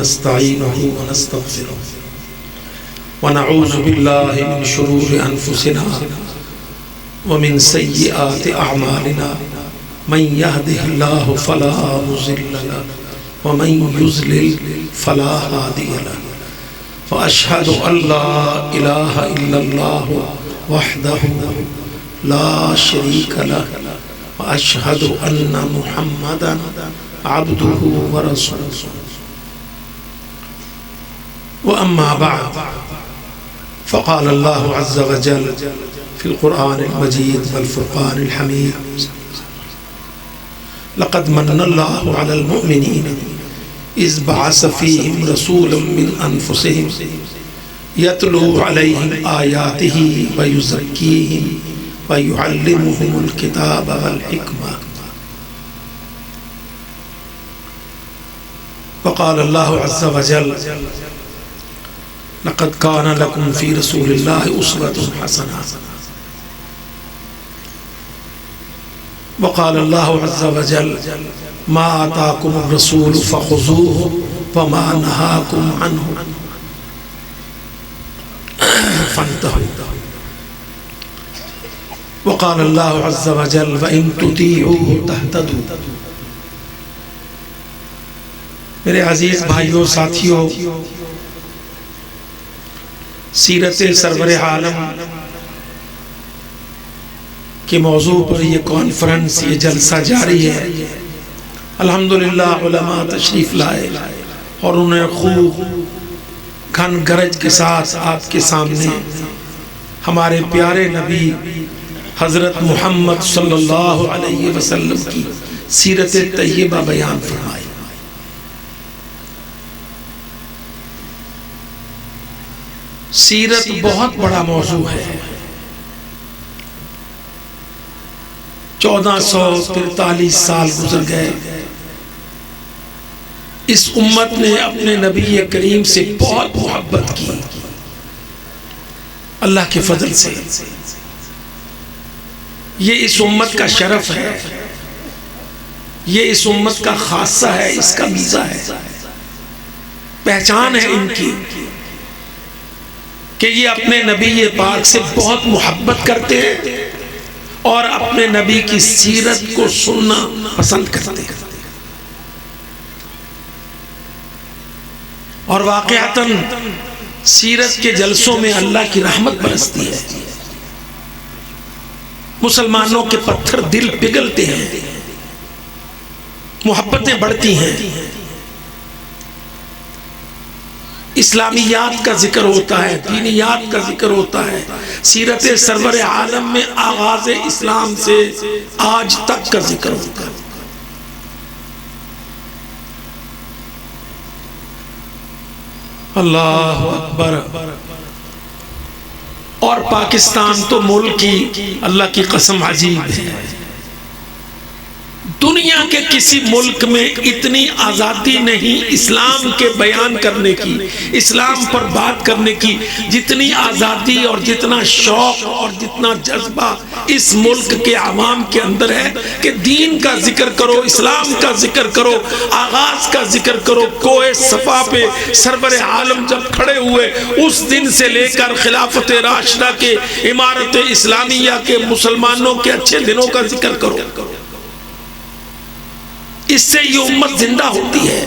नस्तईनुहु व नस्तगफिरुह व नऊज़ु बिल्लाहि मिन शुरूरि अनफुसिना व मिन सय्यिआति अअमालिना मन यहदिहिल्लाहु फला मुज़िल्ल लहु व मन युज़लिल फला हादिय लहु व अशहदु अल्ला इलाहा इल्लल्लाहु वहदहु ला शरीका लहु व अशहदु अन्ना मुहम्मदन अब्दुहु व रसूलुहु व अम्मा बअद फ़क़ाल अल्लाहु अज़्ज़ व जल फ़िल क़ुरआनिल मजीद वल फ़ुरक़ानिल हमीद लक़द मन्नल्लाहु अलल मुअमिनीन इज़ बअस फ़ीहिम रसूलन मिन अनफ़ुसिहिम यतलू अलैहिम आयातिही व युज़क्कीहिम व युअल्लिमुहुमुल किताब वल हिकमा वक़ाल अल्लाहु अज़्ज़ व जल लक़द कान लकुम फ़ी रसूलिल्लाहि उस्वतुन हसना वक़ाल अल्लाहु अज़्ज़ व जल मा आताकुमुर रसूलु फ़ख़ुज़ूहु व मा नहाकुम अन्हु फंतहू वक़ाल अल्लाहु अज़्ज़ व जल व इन तुतीऊहु तहतदू। मेरे अजीज भाइयों साथियों, सीरत सरवर आलम के मौजू पर ये कॉन्फ्रेंस, ये जलसा जारी है। अल्हम्दुलिल्लाह उलमा तशरीफ लाए और उन्हें खूब घन गरज के साथ आपके सामने हमारे प्यारे नबी हज़रत मोहम्मद सल्लल्लाहु अलैहि वसल्लम की सीरत तय्यबा बयान फरमाई। सीरत बहुत बड़ा मौजू है। 1443 साल गुजर गए। इस उम्मत ने अपने नबी करीम से बहुत मोहब्बत की, अल्लाह के फजल से। ये इस उम्मत का शरफ है, ये इस उम्मत का खासा है, इसका मीज़ा है, पहचान है इनकी कि ये अपने नबी पाक से बहुत मोहब्बत करते हैं और अपने नबी की सीरत को सुनना पसंद करते हैं। और वाक़यातन सीरत के जलसों में अल्लाह की रहमत बरसती है, मुसलमानों के पत्थर दिल पिघलते हैं, मोहब्बतें बढ़ती हैं, इस्लामियात का जिक्र होता है, दीनियात का जिक्र होता है। सीरत सरवर आलम में आगाज़ इस्लाम से आज तक का जिक्र होता है। अल्लाह अकबर। और पाकिस्तान तो मुल्क की अल्लाह की कसम अजीब है। दुनिया के किसी मुल्क में इतनी आज़ादी नहीं इस्लाम के बयान करने की, इस्लाम पर बात करने की, जितनी आज़ादी और जितना शौक और जितना जज्बा इस मुल्क के आवाम के अंदर है कि दीन का जिक्र करो, इस्लाम का जिक्र करो, आगाज का जिक्र करो। कोए सफा पे सरवर आलम जब खड़े हुए उस दिन से लेकर खिलाफत राशिदा के, इमारत इस्लामिया के, मुसलमानों के अच्छे दिनों का जिक्र करो। इससे ये उम्मत जिंदा होती है,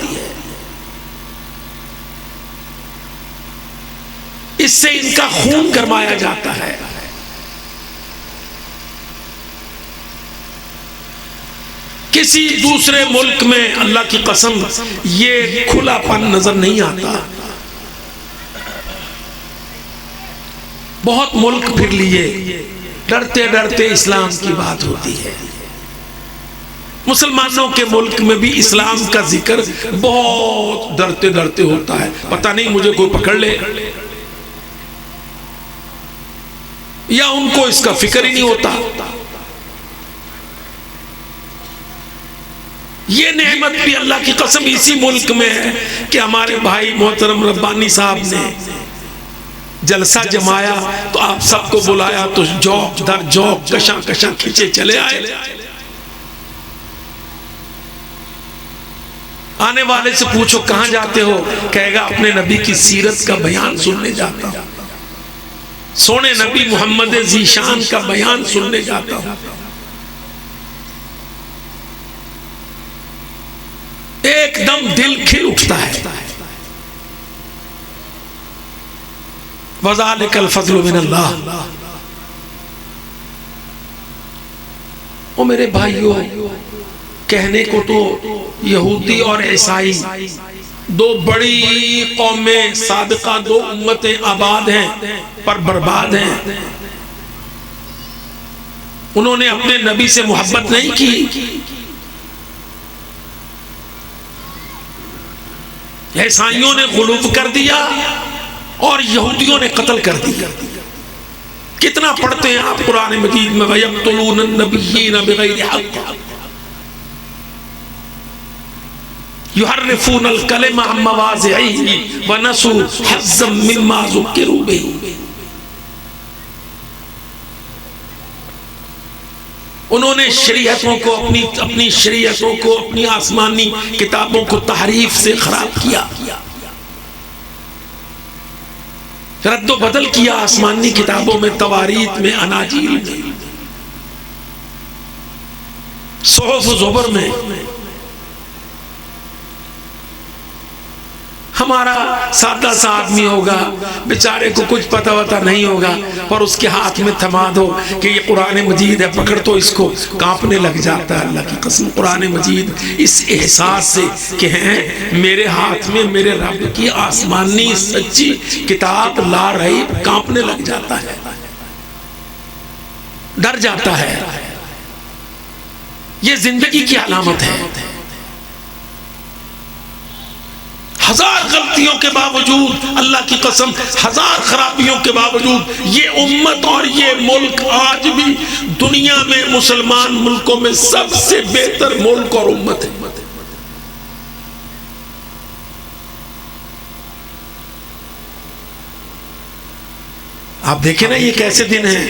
इससे इनका खून गरमाया जाता है। किसी दूसरे मुल्क में अल्लाह की कसम ये खुलापन नजर नहीं आता। बहुत मुल्क फिर लिए, डरते डरते इस्लाम की बात होती है। मुसलमानों के मुल्क में भी इस्लाम का जिक्र बहुत डरते डरते होता है। पता नहीं मुझे कोई पकड़ ले, या उनको इसका फिक्र ही नहीं होता। ये नेमत भी अल्लाह की कसम इसी मुल्क में है कि हमारे भाई मोहतरम रब्बानी साहब ने जलसा जमाया तो आप सबको बुलाया तो जौक दर जौक, कशा कशा खींचे चले आए। आने वाले से पूछो कहां जाते हो, कहेगा अपने नबी की सीरत का बयान सुनने जाता हूं, सोने नबी मोहम्मद जीशान का बयान सुनने जाता हूं। एकदम दिल खिल उठता है। वज़ालिकल फ़ज़्लु मिनल्लाह। ओ मेरे भाइयों, कहने को तो यहूदी और ईसाई दो बड़ी कौमें साबिका, दो उम्मतें आबाद हैं पर बर्बाद हैं। उन्होंने अपने नबी से मोहब्बत नहीं की। ईसाइयों ने गुलूब कर दिया और यहूदियों ने कत्ल कर दिया। कितना पढ़ते हैं आप कुरान मजीद में, वयक़्तुलून नबिय्यीन बिग़ैरि हक़्क़ युहर्रिफूनल कलिमा अन मवाज़िइही व नसू हज़्ज़म मिम्मा ज़ुक्किरू बिही। उन्होंने शरीयतों को, अपनी शरीयतों को, अपनी आसमानी किताबों को तहरीफ से खराब किया, रद्दो बदल किया आसमानी किताबों में, तवारीत में, अनाजील में, सुहूफ़ ज़ुबर में। हमारा सादा सा आदमी होगा, बेचारे को कुछ पता वता नहीं होगा, पर उसके हाथ में थमा दो कि ये कुरान मजीद है, पकड़ तो इसको, कांपने लग जाता है। अल्लाह की कसम, कुरान मजीद इस एहसास से कि हैं मेरे हाथ में मेरे रब की आसमानी सच्ची किताब ला रही, कांपने लग जाता है, डर जाता है। ये जिंदगी की अलामत है। हजार गलतियों के बावजूद, अल्लाह की कसम, हजार खराबियों के बावजूद ये उम्मत और ये मुल्क आज भी दुनिया में मुसलमान मुल्कों में सबसे बेहतर मुल्क और उम्मत है। आप देखें ना ये कैसे दिन हैं,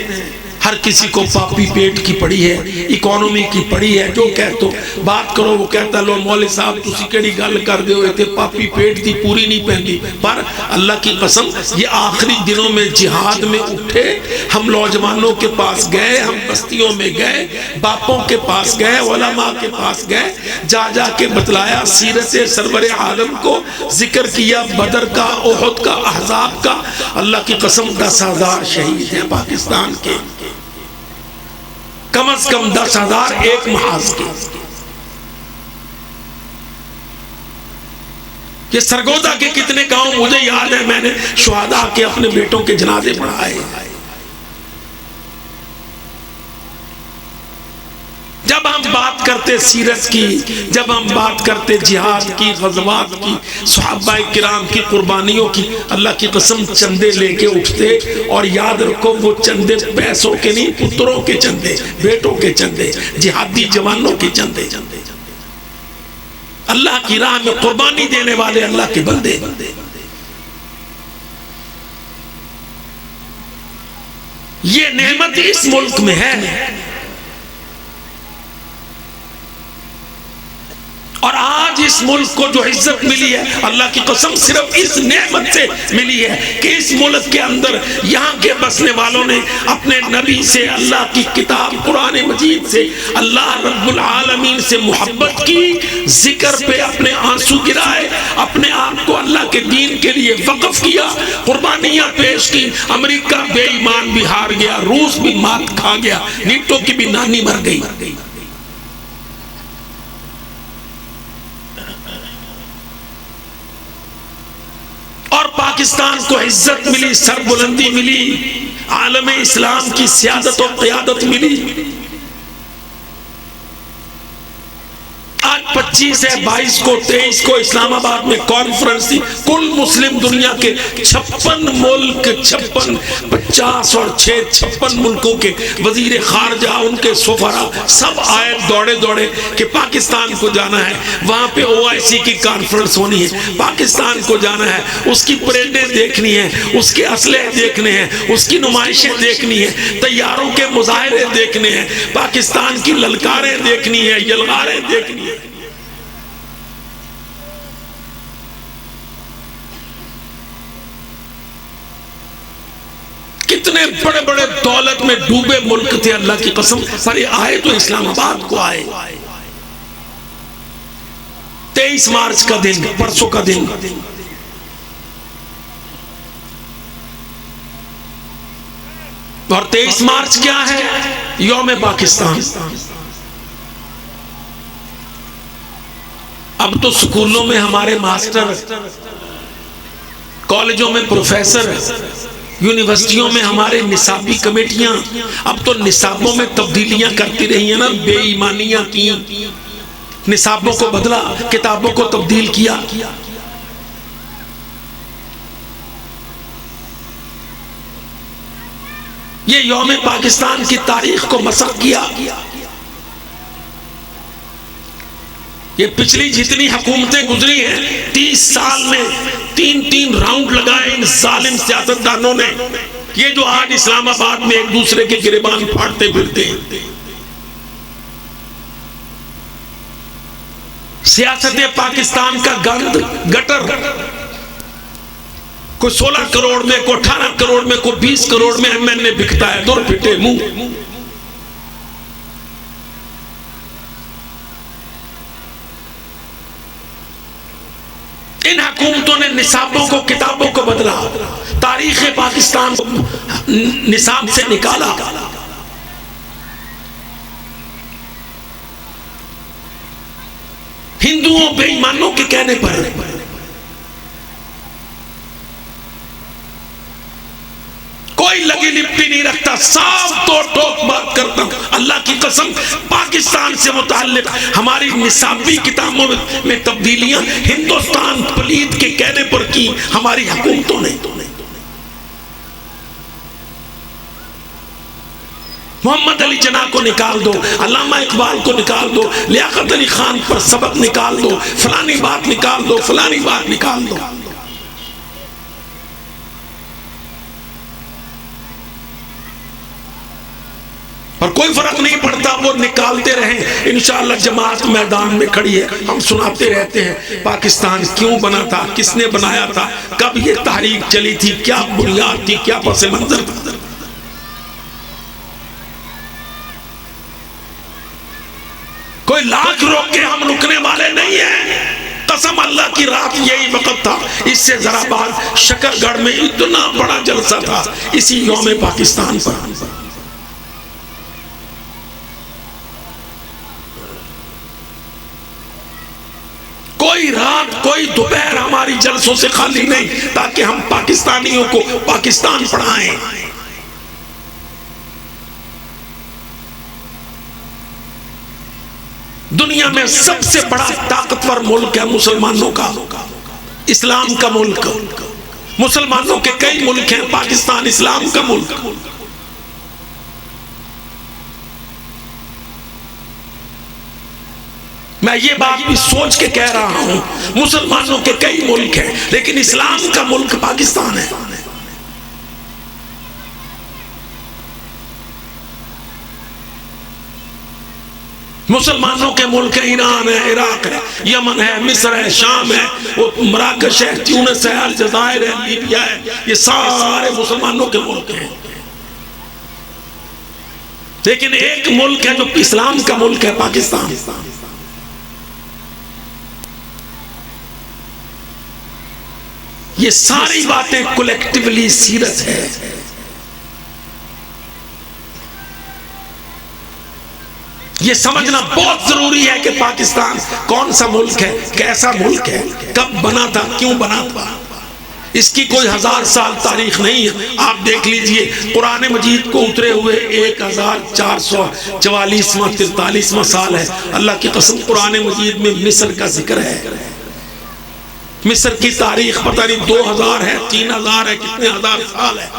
हर किसी को पापी पेट की पड़ी है, इकोनॉमी की पड़ी है। जो कह तो बात करो वो कहता लो मौलवी साहब तुसी केड़ी गल कर दे हो, पापी पेट की पूरी नहीं पैंदी। पर अल्लाह की कसम ये आखिरी दिनों में जिहाद में उठे, हम नौजवानों के पास गए, हम बस्तियों में गए, बापों के पास गए, उलमा के पास गए, जा जा के बतलाया सीरत सरवर आलम को, जिक्र किया बदर का, ओहद का, अहज़ाब का। अल्लाह की कसम 10,000 शहीद हैं पाकिस्तान के, कम से कम 10,000 एक महाज के। ये सरगोदा के कितने गांव मुझे याद है, मैंने शुहादा के अपने बेटों के जनाजे पढ़ाए। जब हम बात करते सीरत की, जब हम बात करते जिहाद की, गज़वात की, सहाबाए किराम की कुर्बानियों की, अल्लाह की कसम चंदे लेके उठते। और याद रखो वो चंदे पैसों के नहीं, पुत्रों के चंदे, बेटों के चंदे, जिहादी जवानों के चंदे। अल्लाह की राह में कुर्बानी देने वाले अल्लाह के बंदे। ये नेमत इस मुल्क में है। और आज इस मुल्क को जो इज्जत मिली है, अल्लाह की कसम सिर्फ इस नेमत से मिली है कि इस मुल्क के अंदर यहाँ के बसने वालों ने अपने नबी से, अल्लाह की किताब कुरान मजीद से, अल्लाह रब्बुल आलमीन से मोहब्बत की, जिक्र पे अपने आंसू गिराए, अपने आप को अल्लाह के दीन के लिए वक्फ किया, कुर्बानियाँ पेश की। अमेरिका बेईमान भी हार गया, रूस भी मात खा गया, नीटो की भी नानी मर गई। और पाकिस्तान को इज्जत मिली, सरबुलंदी मिली, आलम इस्लाम की सियादत और क़यादत मिली। आज 25 है, 22 को, 23 को इस्लामाबाद में कॉन्फ्रेंस थी। कुल मुस्लिम दुनिया के 56 मुल्क, 50 और 56 मुल्कों के वजीर खारजा, उनके सफरा सब आए दौड़े दौड़े कि पाकिस्तान को जाना है, वहां पे OIC की कॉन्फ्रेंस होनी है, पाकिस्तान को जाना है, उसकी परेडें देखनी है, उसके असलहे देखने हैं, उसकी नुमाइशें देखनी है, तैयारों के मुजाहरे देखने हैं, पाकिस्तान की ललकारें देखनी है, यलगारें देखनी है। कितने बड़े बड़े दौलत में डूबे मुल्क थे, अल्लाह की कसम, पर ये आए तो इस्लामाबाद को आए। 23 मार्च का दिन, परसों का दिन, और 23 मार्च क्या है? यौम पाकिस्तान। अब तो स्कूलों में हमारे मास्टर, कॉलेजों में प्रोफेसर, यूनिवर्सिटियों में हमारे निसाबी कमेटियां अब तो निसाबों में तब्दीलियां करती रही है ना, बेईमानियां की, निसाबों को बदला, किताबों को तब्दील किया। ये यौम पाकिस्तान की तारीख को मसख किया। ये पिछली जितनी हुकूमतें गुजरी हैं, 30 साल में 3-3 राउंड लगाए इन जालिम सियासतदानों ने। ये जो आज इस्लामाबाद में एक दूसरे के गिरेबान फाड़ते फिरते हैं, सियासत पाकिस्तान का गंद गटर, कोई 16 करोड़ में, कोई 18 करोड़ में, कोई 20 करोड़ में MNA बिकता है, दूर फिटे मुंह। इन हुकूमतों ने निसाबों को, किताबों को बदला, तारीख पाकिस्तान को निसाब से निकाला। हिंदुओं बेईमानों के कहने पर कोई लगी लिपटी नहीं रखता, साफ तोड़ ठोक बात करता हूं। अल्लाह की कसम, पाकिस्तान से मुताल्लिक हमारी निसाबी किताबों में तब्दीलियां हिंदुस्तान पलीत के कहने पर की हमारी हुकूमतों ने। मोहम्मद अली जना को निकाल दो, अल्लामा इकबाल को निकाल दो, लियाकत अली खान पर सबक निकाल दो, फलानी बात निकाल दो, फलानी बात निकाल दो। और कोई फर्क नहीं पड़ता, वो निकालते रहे। इंशाअल्लाह जमात मैदान में खड़ी है, हम सुनाते रहते हैं पाकिस्तान क्यों बना था, किसने बनाया था, कब ये तहरीक चली थी, क्या बुनियाद थी, क्या पस मंजर था। कोई लाख रोक के हम रुकने वाले नहीं है। कसम अल्लाह की, रात यही वक्त था, इससे जरा बाद शकरगढ़ में इतना बड़ा जलसा था इसी यौम पाकिस्तान पर। कोई रात, कोई दोपहर हमारी जलसों से खाली नहीं, ताकि हम पाकिस्तानियों को पाकिस्तान पढ़ाएं। दुनिया में सबसे बड़ा ताकतवर मुल्क है मुसलमानों का, इस्लाम का मुल्क। मुसलमानों के कई मुल्क हैं, पाकिस्तान इस्लाम का मुल्क। मैं ये बात भी सोच के कह रहा हूं, मुसलमानों के कई मुल्क हैं, लेकिन इस्लाम का मुल्क पाकिस्तान है। मुसलमानों के मुल्क है, ईरान है, इराक है, यमन है, मिस्र है, शाम है, वो मराकश है, ट्यूनिस है, अलजायर है, लीबिया है, ये सारे मुसलमानों के मुल्क हैं। लेकिन एक मुल्क है जो इस्लाम का मुल्क है, पाकिस्तान। ये सारी बातें कलेक्टिवली सीरत है। ये समझना बहुत जरूरी है कि पाकिस्तान कौन सा मुल्क है, कैसा मुल्क है, कब बना था, क्यों बना था। इसकी कोई 1000 साल तारीख नहीं है। आप देख लीजिए, कुरान मजीद को उतरे हुए 1444वां 43वां साल है। अल्लाह की कसम, कुरान मजीद में मिस्र का जिक्र है। मिस्र की तारीख पता नहीं 2000 है, 3000 है, कितने हजार साल है।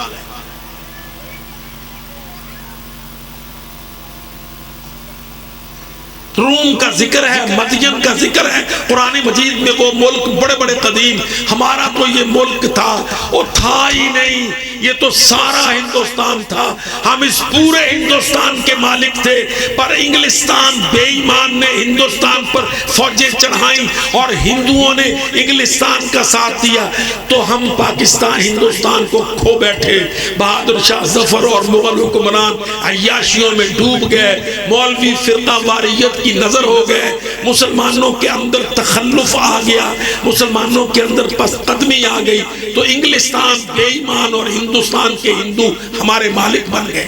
रूम का जिक्र है, मदयन का जिक्र है कुरान मजीद में। वो मुल्क बड़े बड़े कदीम, हमारा तो ये मुल्क था, वो था ही नहीं। ये तो सारा हिंदुस्तान था, हम इस पूरे हिंदुस्तान के मालिक थे, पर इंग्लिस्तान बेईमान ने हिंदुस्तान पर फौजें चढ़ाई और हिंदुओं ने इंग्लिस्तान का साथ दिया, तो हम पाकिस्तान हिंदुस्तान को खो बैठे। बहादुर शाह जफर और मुगल हुक्मरान अय्याशियों में डूब गए, मौलवी फिरका वारियत की नजर हो गए, मुसलमानों के अंदर तखल्लुफ आ गया, मुसलमानों के अंदर पसकदमी आ गई, तो इंग्लिस्तान बेईमान और हिंदुस्तान के हिंदू हमारे मालिक बन गए।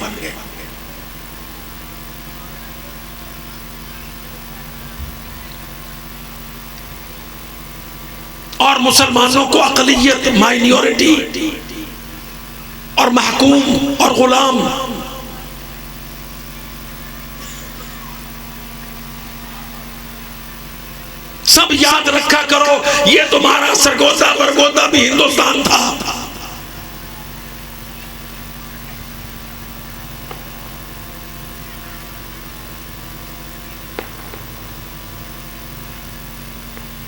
और मुसलमानों को अकलियत, माइनॉरिटी और महकूम और गुलाम, सब याद रखा करो, ये तुम्हारा सरगोदा बरगोदा भी हिंदुस्तान था।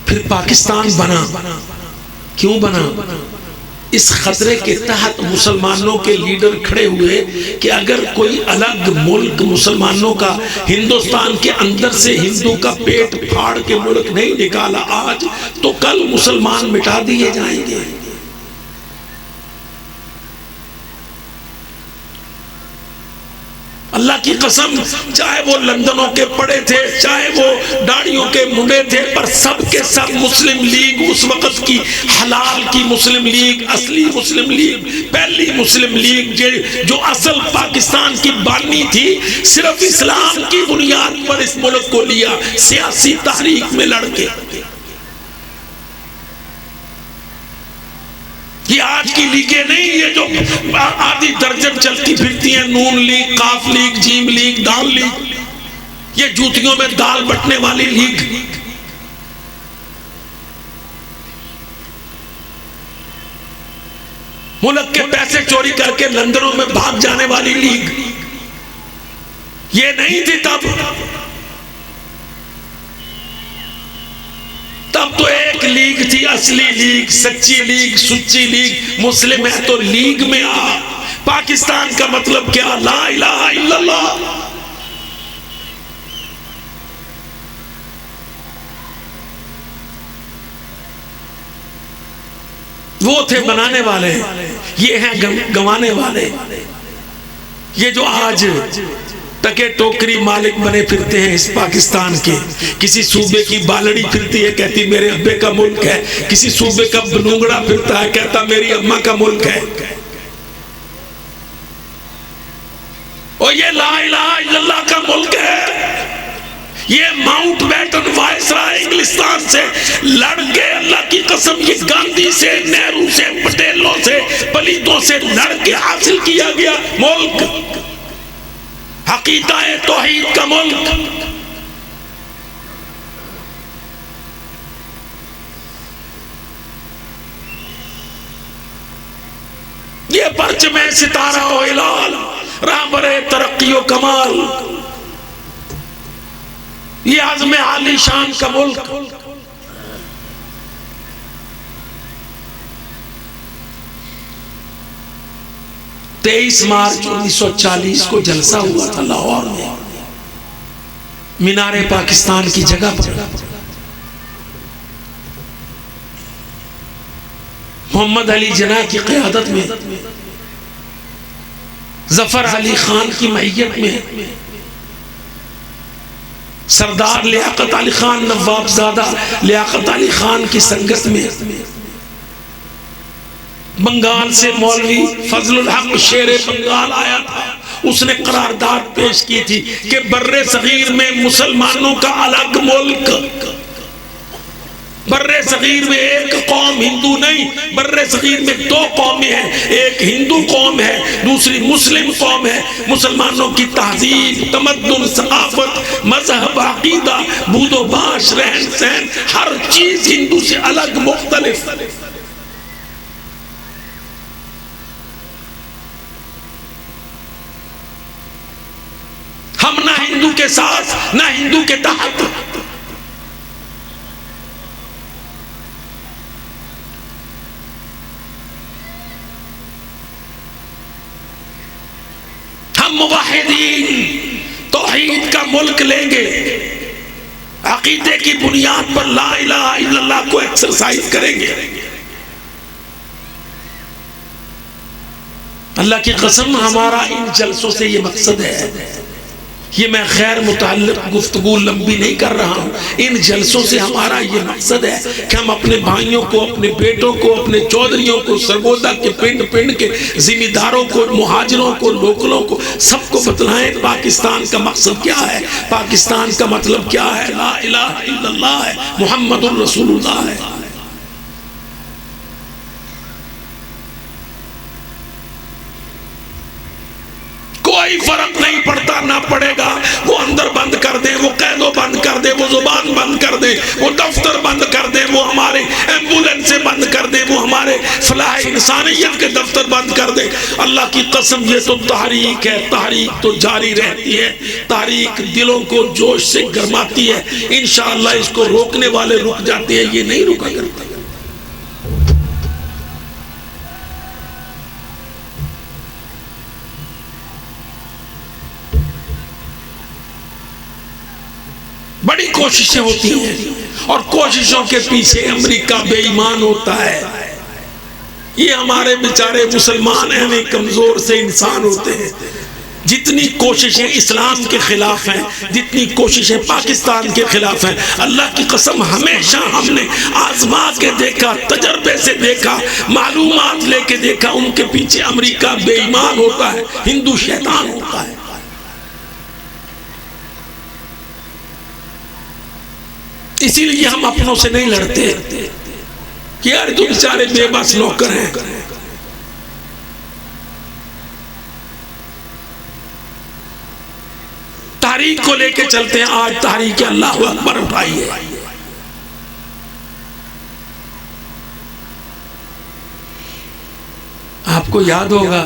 फिर पाकिस्तान बना, क्यों बना? इस खतरे के तहत मुसलमानों के लीडर खड़े हुए कि अगर कोई अलग मुल्क मुसलमानों का हिंदुस्तान के अंदर से हिंदू का पेट फाड़ के मुल्क नहीं निकाला आज, तो कल मुसलमान मिटा दिए जाएंगे। अल्लाह की कसम, चाहे वो लंदनों के पड़े थे, चाहे वो दाढ़ियों के मुंडे थे, पर सब के सब मुस्लिम लीग, उस वक़्त की हलाल की मुस्लिम लीग, असली मुस्लिम लीग, पहली मुस्लिम लीग जो असल पाकिस्तान की बानी थी, सिर्फ इस्लाम की बुनियाद पर इस मुल्क को लिया, सियासी तहरीक में लड़के। ये आज की लीगें नहीं, ये जो आधी दर्जन चलती फिरती हैं, नून लीग, काफ लीग, जीम लीग, दाल लीग, ये जूतियों में दाल बटने वाली लीग। मुल्क के पैसे चोरी करके लंदनों में भाग जाने वाली लीग, ये नहीं थी तब तो एक लीग थी, असली लीग, सच्ची लीग, सुच्ची लीग। मुस्लिम है तो लीग में आ। पाकिस्तान का मतलब क्या? ला इलाहा इल्लल्लाह। वो थे बनाने वाले, ये हैं गंवाने वाले। ये जो आज टके टोकरी मालिक बने फिरते हैं इस पाकिस्तान के, किसी सूबे की बालड़ी फिरती है, कहती मेरे अब्बे का मुल्क है, किसी सूबे का बलूंगड़ा फिरता है, कहता मेरी अम्मा का मुल्क है। और ये ला इलाहा इल्लल्लाह का मुल्क है। ये माउंट बैटन वायसराय इंग्लिस्तान से लड़के, अल्लाह की कसम, ये गांधी से, नेहरू से, पटेलों से, पलीतों से लड़के हासिल किया गया मुल्क, हकीकत तौहीद का मुल्क। ये परचमे सितारा ओ हिलाल, राहबरे तरक्की ओ कमाल, ये आज़म आली शान का मुल्क। 23 मार्च 1940 को जलसा हुआ था लाहौर में, मीनारे पाकिस्तान की जगह पर। मोहम्मद अली जिन्ना की क़यादत में, जफर अली खान की मैयत में, सरदार लियाकत अली खान, नवाबजादा लियाकत अली खान की संगत में, बंगाल से मौलवी फजलुल हक शेरे बंगाल आया था। उसने करारदाद पेश की थी कि बर्रे सगीर में मुसलमानों का अलग मुल्क, बर्रे सगीर में एक कौम हिंदू नहीं, बर्रे सगीर में 2 कौमें हैं, एक हिंदू कौम है, दूसरी मुस्लिम कौम है। मुसलमानों की तहजीब, तमद्दुन, सकाफत, मजहब, अकीदा, बूदोबाश, रहन सहन, हर चीज हिंदू से अलग, मुख्तलिफ। हम ना हिंदू के साथ ना हिंदू के तहत। हम मुवाहिदीन तौहीद का मुल्क लेंगे, अकीदे की बुनियाद पर ला इलाहा इल्लल्लाह को एक्सरसाइज करेंगे। अल्लाह की कसम हमारा इन जलसों से ये मकसद है। ये मैं खैर मुताल्लिक गुफ्तगू लंबी नहीं कर रहा हूँ, इन जलसों से हमारा ये मकसद है कि हम अपने भाइयों को, अपने बेटों को, अपने चौधरियों को, सरगोदा के पिंड पिंड के जिम्मेदारों को, मुहाजिरों को, लोकलों को, सबको बतलाएं पाकिस्तान का मकसद क्या है, पाकिस्तान का मतलब क्या है। ला इलाहा इल्लल्लाह है, मुहम्मदुर रसूलुल्लाह है। कोई फर्क नहीं पड़ता, ना पड़ेगा। वो अंदर बंद कर दे, वो कैदो बंद कर दे, वो जुबान बंद कर दे, वो दफ्तर बंद कर दे, वो हमारे एम्बुलेंस से बंद कर दे, वो हमारे फलाह इंसानियत के दफ्तर बंद कर दे। अल्लाह की कसम ये तो तहरीक है, तहरीक तो जारी रहती है, तहरीक दिलों को जोश से गरमाती है। इंशाअल्लाह इसको रोकने वाले रुक जाते हैं, ये नहीं रुका करता। बड़ी कोशिशें होती हैं और कोशिशों के पीछे अमेरिका बेईमान होता है। ये हमारे बेचारे मुसलमान हैं, वे कमजोर से इंसान होते हैं। जितनी कोशिशें इस्लाम के खिलाफ हैं, जितनी कोशिशें पाकिस्तान के खिलाफ हैं, अल्लाह की कसम हमेशा हमने आजमा के देखा, तजर्बे से देखा, मालूमात लेके देखा, उनके पीछे अमेरिका बेईमान होता है, हिंदू शैतान होता है। इसीलिए हम अपनों से नहीं लड़ते कि यार तुम बेचारे बेबस नौकर हैं। तारीख को लेके चलते हैं। आज तारीख अल्लाह अकबर उठाई है। आपको याद होगा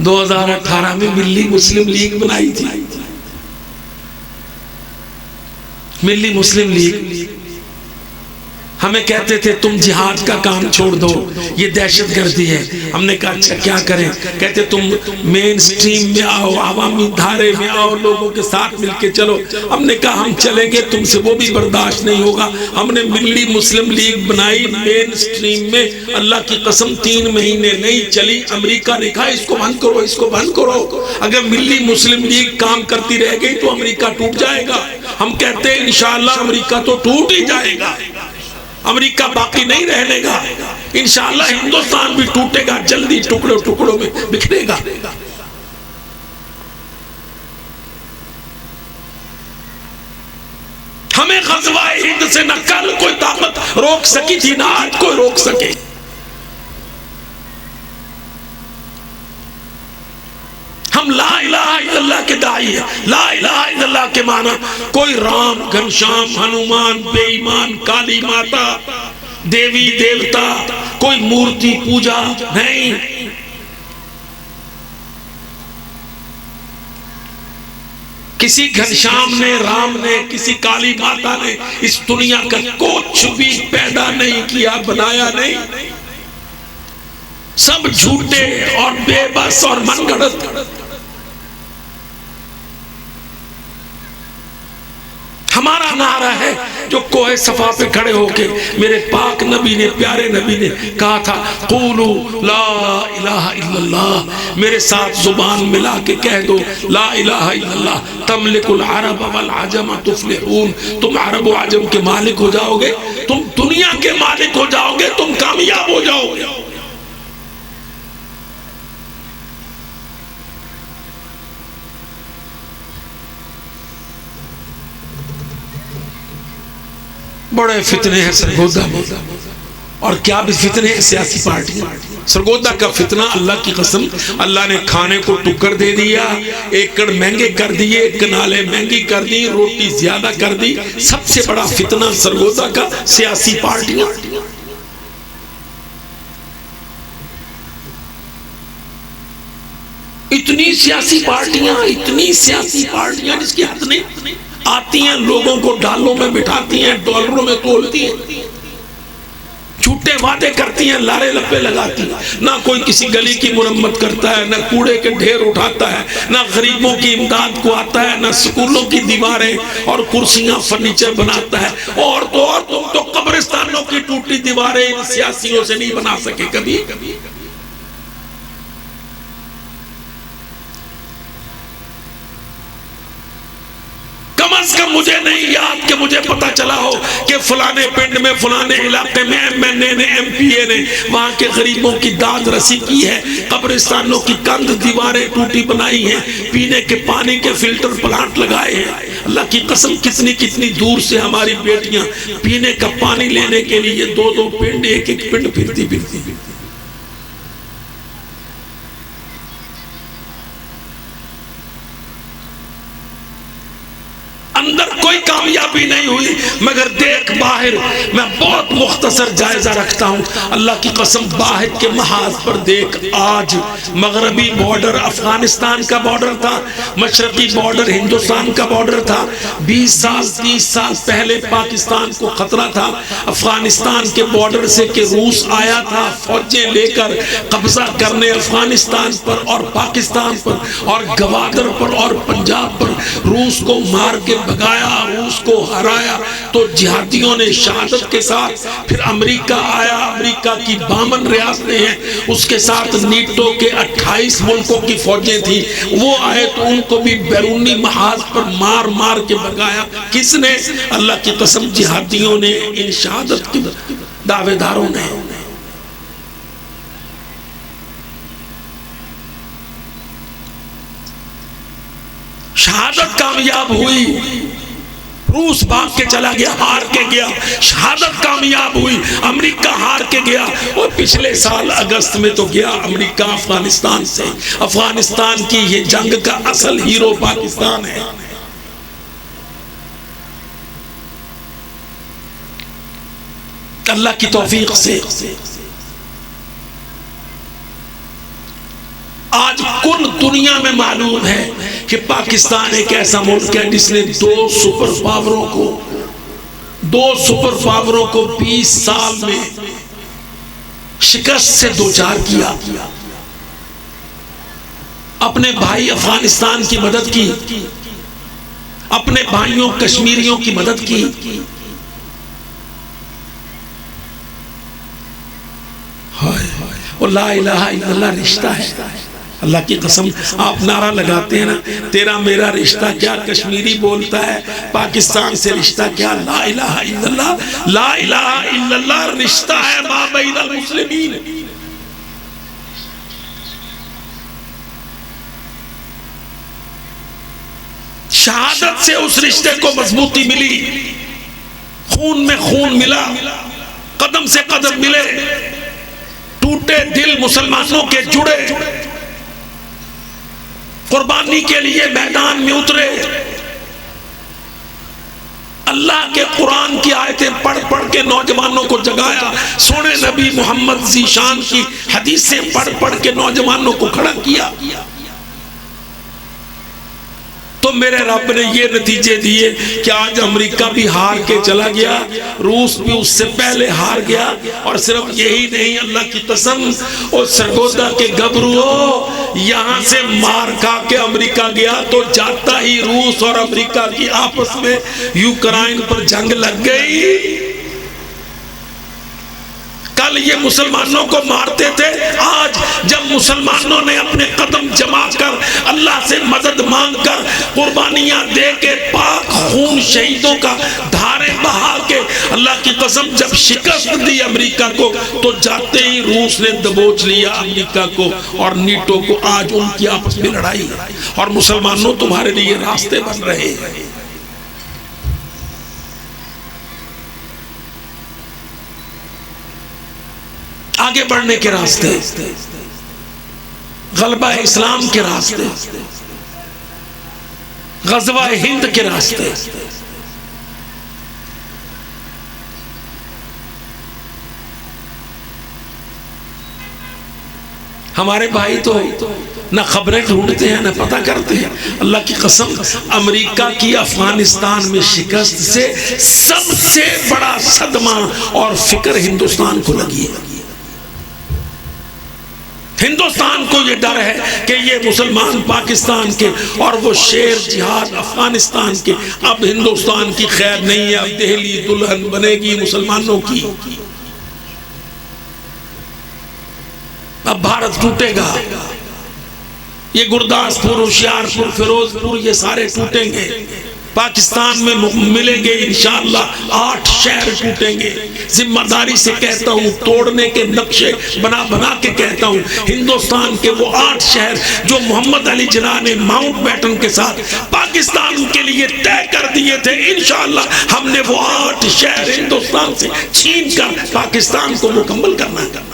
2018 में मिल्ली मुस्लिम लीग बनाई थी। मिल्ली मुस्लिम लीग हमें कहते थे तुम जिहाद का काम छोड़ दो, ये दहशतगर्दी है। हमने कहा अच्छा क्या करें? कहते तुम मेन स्ट्रीम में आओ, आवामी धारे में आओ, लोगों के साथ मिलके चलो। हमने कहा हम चलेंगे, तुमसे वो भी बर्दाश्त नहीं होगा। हमने मिल्ली मुस्लिम लीग बनाई मेन स्ट्रीम में। अल्लाह की कसम 3 महीने नहीं चली, अमेरिका ने कहा इसको बंद करो, इसको बंद करो। अगर मिल्ली मुस्लिम लीग काम करती रह गई तो अमेरिका टूट जाएगा। हम कहते हैं इंशाअल्लाह अमेरिका तो टूट ही जाएगा, अमेरिका बाकी नहीं रहने का। इंशाअल्लाह हिंदुस्तान भी टूटेगा, जल्दी टुकड़ों टुकड़ों में बिखरेगा। हमें ग़ज़वा-ए हिंद से न कल कोई ताकत रोक सकी थी, ना आज कोई रोक सके। हम ला इलाहा इल्लल्लाह के दाई है। ला इलाहा इल्लल्लाह के माना कोई राम, घनश्याम, हनुमान, बेईमान, काली माता, देवी देवता, कोई मूर्ति पूजा नहीं। किसी घनश्याम ने, राम ने, किसी काली माता ने इस दुनिया का कुछ भी पैदा नहीं किया, बनाया नहीं। सब झूठे और बेबस और मनगढ़ंत। हमारा नारा है जो कोहे सफा पे खड़े होके मेरे पाक नबी ने, प्यारे नबी ने कहा था क़ूलू ला इलाहा इल्लल्लाह। मेरे साथ जुबान मिला के कह दो ला इलाहा इल्लल्लाह तमलिकुल अरब वल अजम तुफ्लिहून। तुम अरब व अजम के मालिक हो जाओगे, तुम दुनिया के मालिक हो जाओगे, तुम कामयाब हो जाओगे। बड़े फितने हैं सरगोदा में, और क्या भी फितने हैं सियासी पार्टियां। सरगोदा का फितना अल्लाह की कसम, अल्लाह ने खाने को टुक्कर दे दिया, एकड़ महंगे कर दिए, कनाले महंगी कर दी, रोटी ज्यादा कर दी। सबसे बड़ा फितना सरगोदा का सियासी पार्टियां। इतनी सियासी पार्टियां जिसकी हद नहीं। आती हैं, लोगों को डालों में बिठाती हैं, डॉलरों में तोलती हैं, झूठे वादे करती हैं, लारे लप्पे लगाती हैं। ना कोई किसी गली की मुरम्मत करता है, ना कूड़े के ढेर उठाता है, ना गरीबों की इमदाद को आता है, ना स्कूलों की दीवारें और कुर्सियां फर्नीचर बनाता है। और तुम तो कब्रिस्तानों की टूटी दीवारें इन सियासियों से नहीं बना सके कभी। कम से कम मुझे नहीं याद कि मुझे पता चला हो कि फलाने पिंड में, फलाने इलाके में एमएनए ने, एमपीए ने वहां के गरीबों की दाद रसी की है, कब्रिस्तानों की कंध दीवारें टूटी बनाई हैं, पीने के पानी के फिल्टर प्लांट लगाए हैं। अल्लाह की कसम, कितनी कितनी दूर से हमारी बेटियां पीने का पानी लेने के लिए 2-2 पिंड, एक पिंड फिरती फिरती। अंदर कोई कामयाबी नहीं हुई, मगर देख बाहर। मैं बहुत मुख्तसर जायजा रखता हूं, अल्लाह की कसम, बाहर के महाज पर देख। आज मगरबी बॉर्डर अफगानिस्तान का बॉर्डर था, मशरकी बॉर्डर हिंदुस्तान का बॉर्डर था। 20 साल 30 साल पहले पाकिस्तान को खतरा था अफगानिस्तान के बॉर्डर से कि रूस आया था फौजें लेकर कब्जा करने अफगानिस्तान पर और पाकिस्तान पर और गवादर पर और पंजाब पर। रूस को मार के भगाया, रूस को हराया तो जिहादियों ने शहादत के साथ। फिर अमेरिका आया, अमेरिका की 52 रियासतें हैं, उसके साथ नीटो के 28 मुल्कों की फौजें थी। वो आए तो उनको भी बैरूनी महाज पर मार मार के भगाया। किसने? अल्लाह की कसम, जिहादियों ने, इन शहादत के दावेदारों ने। शहादत कामयाब हुई, रूस भाग के चला गया, हार के गया। शहादत कामयाब हुई, अमेरिका हार के गया। और पिछले साल अगस्त में तो गया अमेरिका अफगानिस्तान से। अफगानिस्तान की ये जंग का असल हीरो पाकिस्तान है। अल्लाह की तौफीक से आज कुल दुनिया में मालूम है कि पाकिस्तान एक ऐसा मुल्क है जिसने 2 सुपर पावरों को 20 साल में शिकस्त से दोचार किया। अपने भाई अफगानिस्तान की मदद की, अपने भाइयों कश्मीरियों की मदद की। ला इलाहा इल्लल्लाह रिश्ता है। अल्लाह की कसम, आप नारा लगाते हैं ना, तेरा मेरा रिश्ता क्या, कश्मीरी बोलता है पाकिस्तान से रिश्ता क्या। ला इलाहा इल्लल्लाह, ला इलाहा इल्लल्लाह रिश्ता है मा बैनल मुस्लिमीन। शहादत से उस रिश्ते को मजबूती मिली, खून में खून मिला, कदम से कदम मिले, टूटे दिल मुसलमानों के जुड़े, कुर्बानी के लिए मैदान में उतरे। अल्लाह के कुरान की आयतें पढ़ पढ़ के नौजवानों को जगाया। सोने नबी मोहम्मद ज़ीशान की हदीसें पढ़ पढ़ के नौजवानों को खड़ा किया। तो मेरे रब ने ये नतीजे दिए कि आज अमेरिका भी हार के चला गया, रूस भी उससे पहले हार गया। और सिर्फ यही नहीं, अल्लाह की कसम, और सरगोदा के गबरुओ यहां से मार खा के अमेरिका गया तो जाता ही रूस और अमेरिका की आपस में यूक्रेन पर जंग लग गई। कल ये मुसलमानों को मारते थे, आज जब मुसलमानों ने अपने कदम जमा कर अल्लाह से मदद मांगकर कुर्बानियां दे के पाक खून शहीदों का धारें बहा के अल्लाह की कसम जब शिकस्त दी अमेरिका को, तो जाते ही रूस ने दबोच लिया अमेरिका को और नीटो को। आज उनकी आपस में लड़ाई और मुसलमानों तुम्हारे लिए रास्ते बन रहे हैं। आगे बढ़ने के रास्ते, गलबा इस्लाम के रास्ते, गज़वा हिंद के रास्ते। हमारे भाई तो ना खबरें ढूंढते हैं ना पता करते हैं। अल्लाह की कसम, अमेरिका की अफगानिस्तान में शिकस्त से सबसे बड़ा सदमा और फिक्र हिंदुस्तान को लगी है। हिंदुस्तान को ये डर है कि ये मुसलमान पाकिस्तान के और वो शेर जिहाद अफगानिस्तान के, अब हिंदुस्तान की खैर नहीं है, अब दिल्ली दुल्हन बनेगी मुसलमानों की, अब भारत टूटेगा। ये गुरदासपुर, होशियारपुर, फिरोजपुर ये सारे टूटेंगे। पाकिस्तान में मिलेंगे इंशाअल्लाह 8 शहर टूटेंगे। जिम्मेदारी से कहता हूँ, तोड़ने के नक्शे बना बना के कहता हूँ, हिंदुस्तान के वो 8 शहर जो मोहम्मद अली जिन्ना ने माउंटबेटन के साथ पाकिस्तान के लिए तय कर दिए थे, इंशाअल्लाह हमने वो 8 शहर हिंदुस्तान से छीन कर पाकिस्तान को मुकम्मल करना है।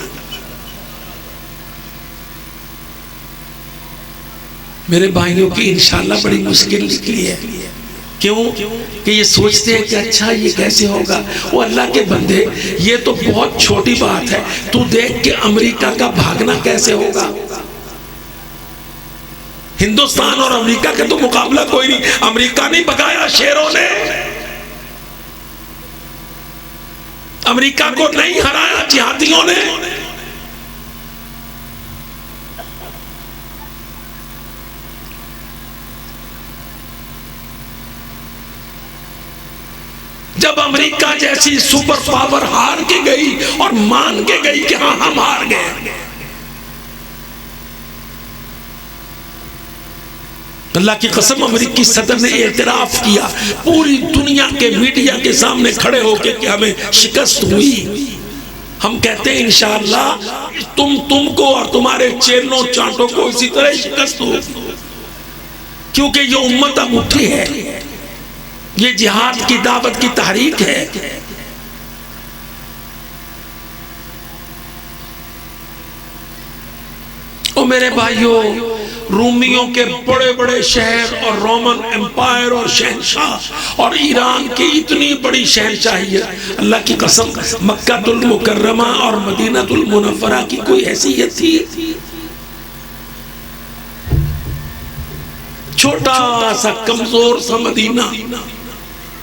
मेरे भाइयों की इंशाअल्लाह बड़ी मुश्किल निकली है। क्यों? कि ये सोचते हैं कि अच्छा ये कैसे होगा। वो अल्लाह के बंदे, ये तो बहुत छोटी बात है, तू देख के अमेरिका का भागना कैसे होगा। हिंदुस्तान और अमेरिका का तो मुकाबला कोई नहीं। अमेरिका नहीं भगाया शेरों ने, अमेरिका को नहीं हराया जिहादियों ने। जब अमेरिका जैसी सुपर पावर हार के गई और मान के गई कि हाँ हम हार गए, अल्लाह की कसम अमेरिकी सदर ने एतराफ किया पूरी दुनिया के मीडिया के सामने खड़े होकर कि हमें शिकस्त हुई। हम कहते हैं इंशाअल्लाह तुमको और तुम्हारे चेलों चांटों को इसी तरह शिकस्त हो, क्योंकि ये उम्मत अब उठी है, ये जिहाद की दावत की तहरीक है। ओ मेरे भाइयों, रूमियों के बड़े बड़े शहर और रोमन एम्पायर और शहनशाह और ईरान की इतनी बड़ी शहनशाही है, अल्लाह की कसम मक्कातुल मुकर्रमा और मदीनातुल मुनव्वरा की कोई हैसियत थी? छोटा सा कमजोर सा मदीना।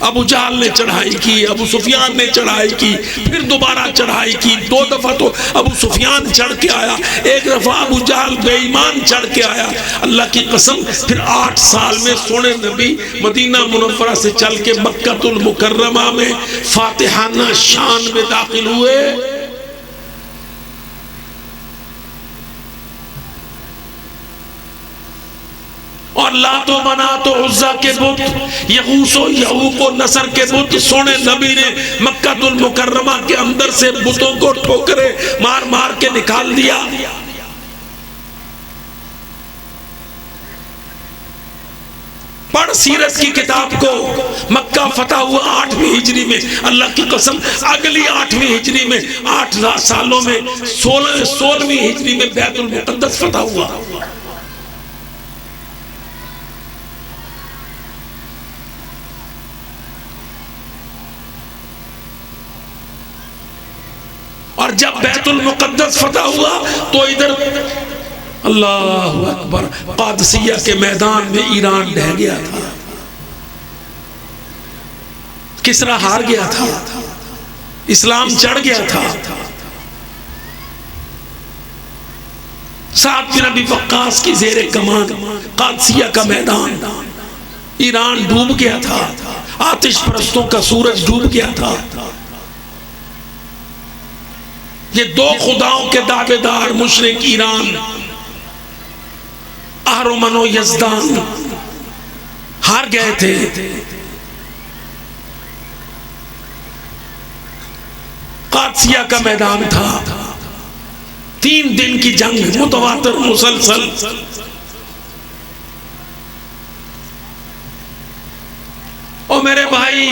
अबू जहल ने चढ़ाई की, अबू सुफियान ने चढ़ाई की, फिर दोबारा चढ़ाई की। 2 दफा तो अबू सुफियान चढ़ के आया, 1 दफा अबू जहल बेईमान चढ़ के आया। अल्लाह की कसम फिर 8 साल में सोने नबी मदीना मुनव्वरा से चल के मक्कातुल मुकर्रमा में फातिहाना शान में दाखिल हुए। और लातो मनातो उज़्ज़ा के बुत, यगूसो यहूको नसर के बुत सोने नबी ने मक्कातुल मुकर्रमा के अंदर से बुतों को ठोकरे मार मार के निकाल दिया। पढ़ सीरत की किताब को। मक्का फतह हुआ 8वीं हिजरी में। अल्लाह की कसम अगली 8वीं हिजरी में 8 सालों में 16वीं हिजरी में बैतुल मुक़द्दस फतह हुआ। और जब बैतुल मुक़द्दस फतह हुआ तो इधर अल्लाह अकबर क़ादसिया के मैदान में ईरान ढह गया था, किसरा हार गया था, इस्लाम चढ़ गया था। साद बिन अबी वक्कास की ज़ेरे कमान क़ादसिया का मैदान, ईरान डूब गया था, आतिश परस्तों का सूरज डूब गया था। ये 2 खुदाओं के दावेदार मुशरिक ईरान, अहरमनो यज़दान हार गए थे। क़ादसिया का मैदान था, 3 दिन की जंग मुतवातिर मुसलसल। और मेरे भाई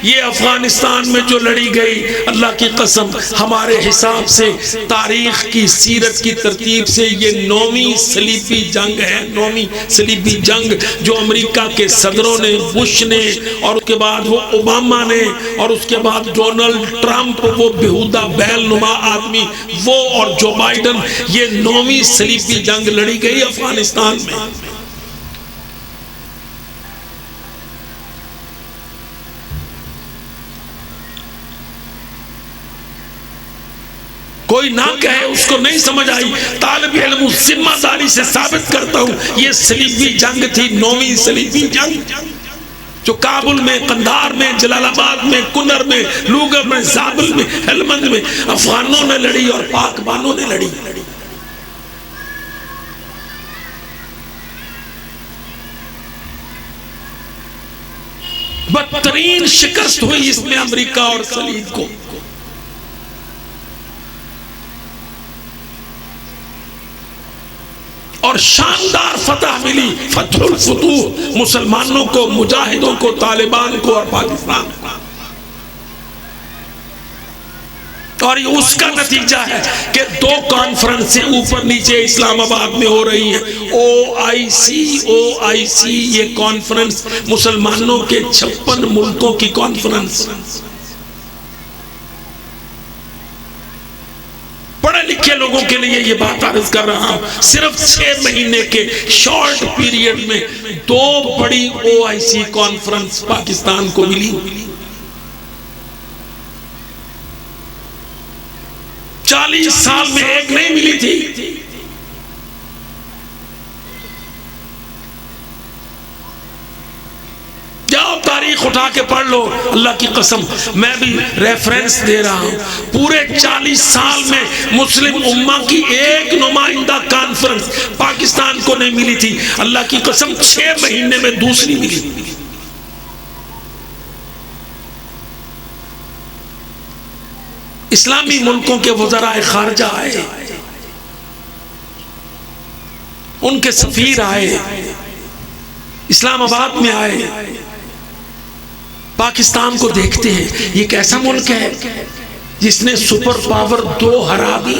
ये अफगानिस्तान में जो लड़ी गई, अल्लाह की कसम हमारे हिसाब से तारीख की सीरत की तरतीब से ये 9वीं सलीबी जंग है। 9वीं सलीबी जंग जो अमेरिका के सदरों ने, बुश ने, और उसके बाद वो ओबामा ने, और उसके बाद डोनाल्ड ट्रंप, वो बेहुदा बैलनुमा आदमी, वो और जो बाइडन, ये 9वीं सलीबी जंग लड़ी गई अफगानिस्तान में। कोई ना कहे उसको नहीं समझ आई, तालिब इल्म जिम्मेदारी से साबित करता हूं ये सलीबी जंग थी, 9वीं सलीबी जंग, जो काबुल में, कंधार में, जलालाबाद में, कुनर में, लूगर में, जाबिल में, हेलमंद में अफगानों ने लड़ी और पाकबानों ने लड़ी। बदतरीन शिकस्त हुई इसमें अमेरिका और सलीब को। और शानदार फतह मिली, फतहुल फुतूह, मुसलमानों को, मुजाहिदों को, तालिबान को और पाकिस्तान को। और उसका नतीजा है कि 2 कॉन्फ्रेंसें ऊपर नीचे इस्लामाबाद में हो रही हैं। OIC ये कॉन्फ्रेंस मुसलमानों के 56 मुल्कों की कॉन्फ्रेंस। पढ़े लिखे लोगों के लिए ये बात अर्ज कर रहा हूं, सिर्फ 6 महीने के शॉर्ट पीरियड में 2 बड़ी OIC कॉन्फ्रेंस पाकिस्तान को मिली। 40 साल में एक नहीं मिली थी। जाओ तारीख उठा के पढ़ लो, अल्लाह की कसम मैं भी रेफरेंस दे रहा हूं। पूरे 40 साल में मुस्लिम उम्मा की एक नुमाइंदा कॉन्फ्रेंस पाकिस्तान को नहीं मिली थी। अल्लाह की कसम 6 महीने में दूसरी मिली। इस्लामी मुल्कों के वज़राए खारजा आए, उनके सफीर आए, इस्लामाबाद में आए, पाकिस्तान को देखते हैं ये कैसा मुल्क है जिसने सुपर पावर 2 हरा दी।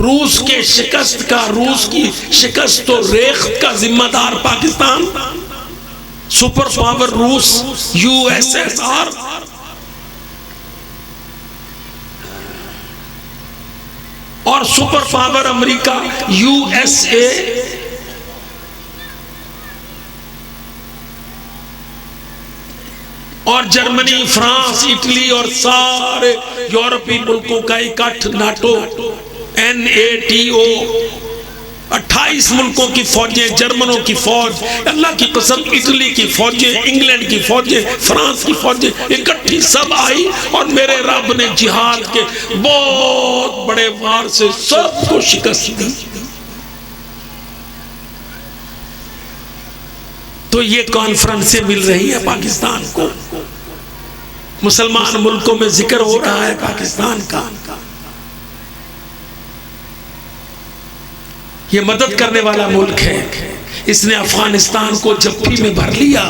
रूस के शिकस्त का, रूस की शिकस्त तो रेख्त का जिम्मेदार पाकिस्तान, सुपर पावर रूस, USSR, और सुपर पावर अमेरिका, USA, और जर्मनी, फ्रांस, इटली और सारे यूरोपीय मुल्कों का इकट्ठ नाटो, NATO, 28 मुल्कों की फौजें, जर्मनों की फौज, अल्लाह की कसम इटली की फौजें, इंग्लैंड की फौजें, फ्रांस की फौजें इकट्ठी सब आई और मेरे रब ने जिहाद के बहुत बड़े वार से सबको शिकस्त दी। तो ये कॉन्फ्रेंसें मिल रही है पाकिस्तान को, मुसलमान मुल्कों में जिक्र हो रहा है पाकिस्तान का। ये मदद करने वाला मुल्क है, इसने अफगानिस्तान को जप्फी में भर लिया,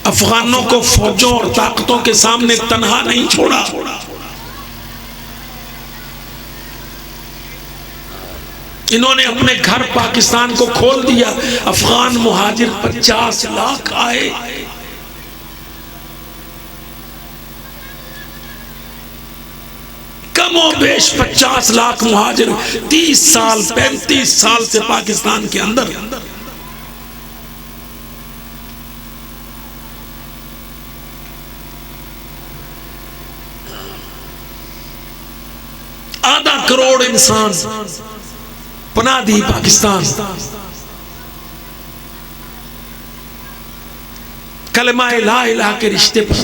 अफगानों को फौजों और ताकतों के सामने तन्हा नहीं छोड़ा। इन्होंने अपने घर पाकिस्तान को खोल दिया। अफगान मुहाजिर 50 लाख आए, कमो बेश 50 लाख मुहाजिर 30 साल 35 साल से पाकिस्तान के अंदर। आधा करोड़ इंसान पनाह दी पाकिस्तान। कलमा ला इलाहा के रिश्ते पर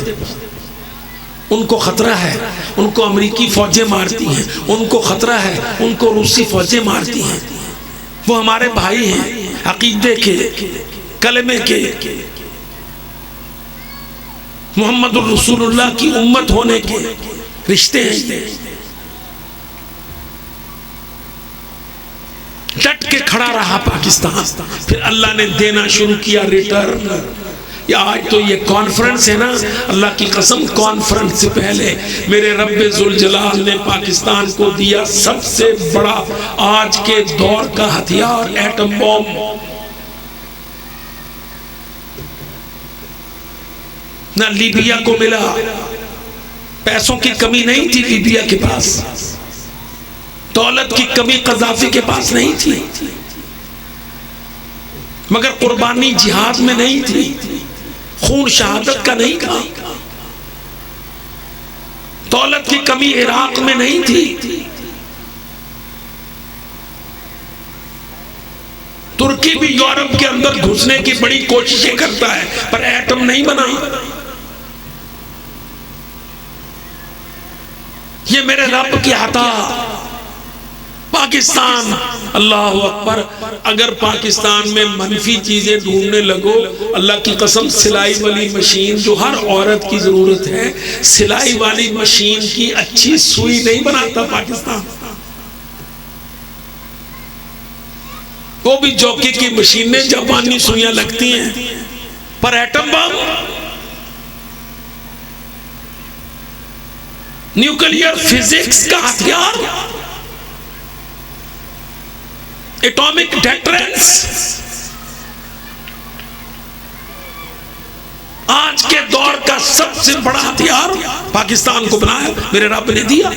उनको खतरा है, उनको अमेरिकी फौजें मारती हैं, उनको खतरा है, उनको रूसी फौजें मारती हैं। वो हमारे भाई हैं, अकीदे के, कलमे के, मोहम्मदुर रसूलुल्लाह की उम्मत होने के रिश्ते हैं। डट के खड़ा रहा पाकिस्तान। फिर अल्लाह ने देना शुरू किया रिटर्न। या आज तो ये कॉन्फ्रेंस है ना, अल्लाह की कसम कॉन्फ्रेंस से पहले मेरे रब्बे जुल जलाल ने पाकिस्तान को दिया सबसे बड़ा आज के दौर का हथियार, एटम बॉम्ब। ना लीबिया को मिला, पैसों की कमी नहीं थी लीबिया के पास, दौलत की कमी कज़ाफी के पास नहीं थी, मगर कुर्बानी जिहाद में नहीं थी, खून शहादत का नहीं था। दौलत की कमी इराक में नहीं थी, तुर्की भी यूरोप के अंदर घुसने की बड़ी कोशिशें करता है पर एटम नहीं बना। ये मेरे रब की अता। पाकिस्तान, अल्लाह अकबर, अगर पाकिस्तान में मनफी चीजें ढूंढने लगो, अल्लाह की कसम सिलाई वाली मशीन जो हर औरत की जरूरत है, सिलाई वाली मशीन की अच्छी सुई नहीं बनाता पाकिस्तान। वो भी जौकी की मशीनें जापानी सुइयां लगती हैं, पर एटम बम, न्यूक्लियर फिजिक्स का हथियार, एटॉमिक डेटरेंस, आज के दौर का सबसे बड़ा हथियार पाकिस्तान को बनाया, मेरे रब ने दिया।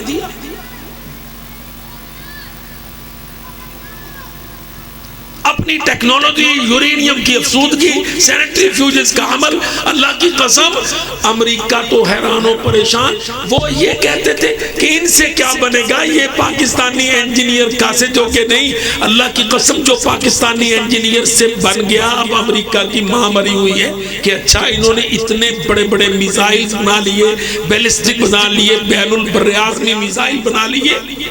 अपनी टेक्नोलॉजी, यूरेनियम की अफसूदगी, सेंट्रीफ्यूजेस का अमल, अल्लाह की कसम अमेरिका तो हैरान परेशान। वो ये कहते थे कि इनसे क्या बनेगा, ये पाकिस्तानी इंजीनियर कासे जो के नहीं। अल्लाह की कसम जो पाकिस्तानी इंजीनियर से बन गया, अब अमेरिका की मां मरी हुई है कि अच्छा इन्होंने इतने बड़े बड़े मिसाइल बना लिए, बैलिस्टिक बना लिए, बैनुल बर्रिआज़मी मिसाइल बना लिए।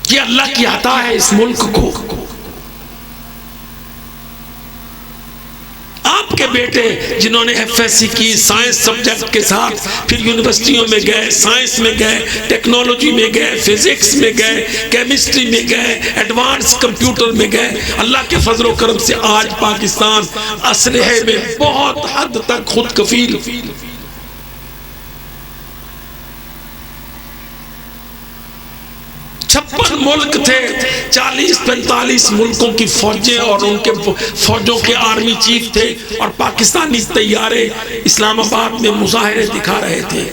ये अल्लाह की अता है इस मुल्क को। आपके बेटे जिन्होंने एफएससी की साइंस सब्जेक्ट के साथ, फिर यूनिवर्सिटियों में गए, साइंस में गए, टेक्नोलॉजी में गए, फिजिक्स में गए, केमिस्ट्री में गए, एडवांस कंप्यूटर में गए, अल्लाह के फजल करम से आज पाकिस्तान असलहे में बहुत हद तक खुद कफील। 56 मुल्क थे, 40-45 मुल्कों की फौजें और उनके फौजों के आर्मी चीफ थे, और पाकिस्तानी तैयारे इस्लामाबाद में मुजाहिरे दिखा रहे थे।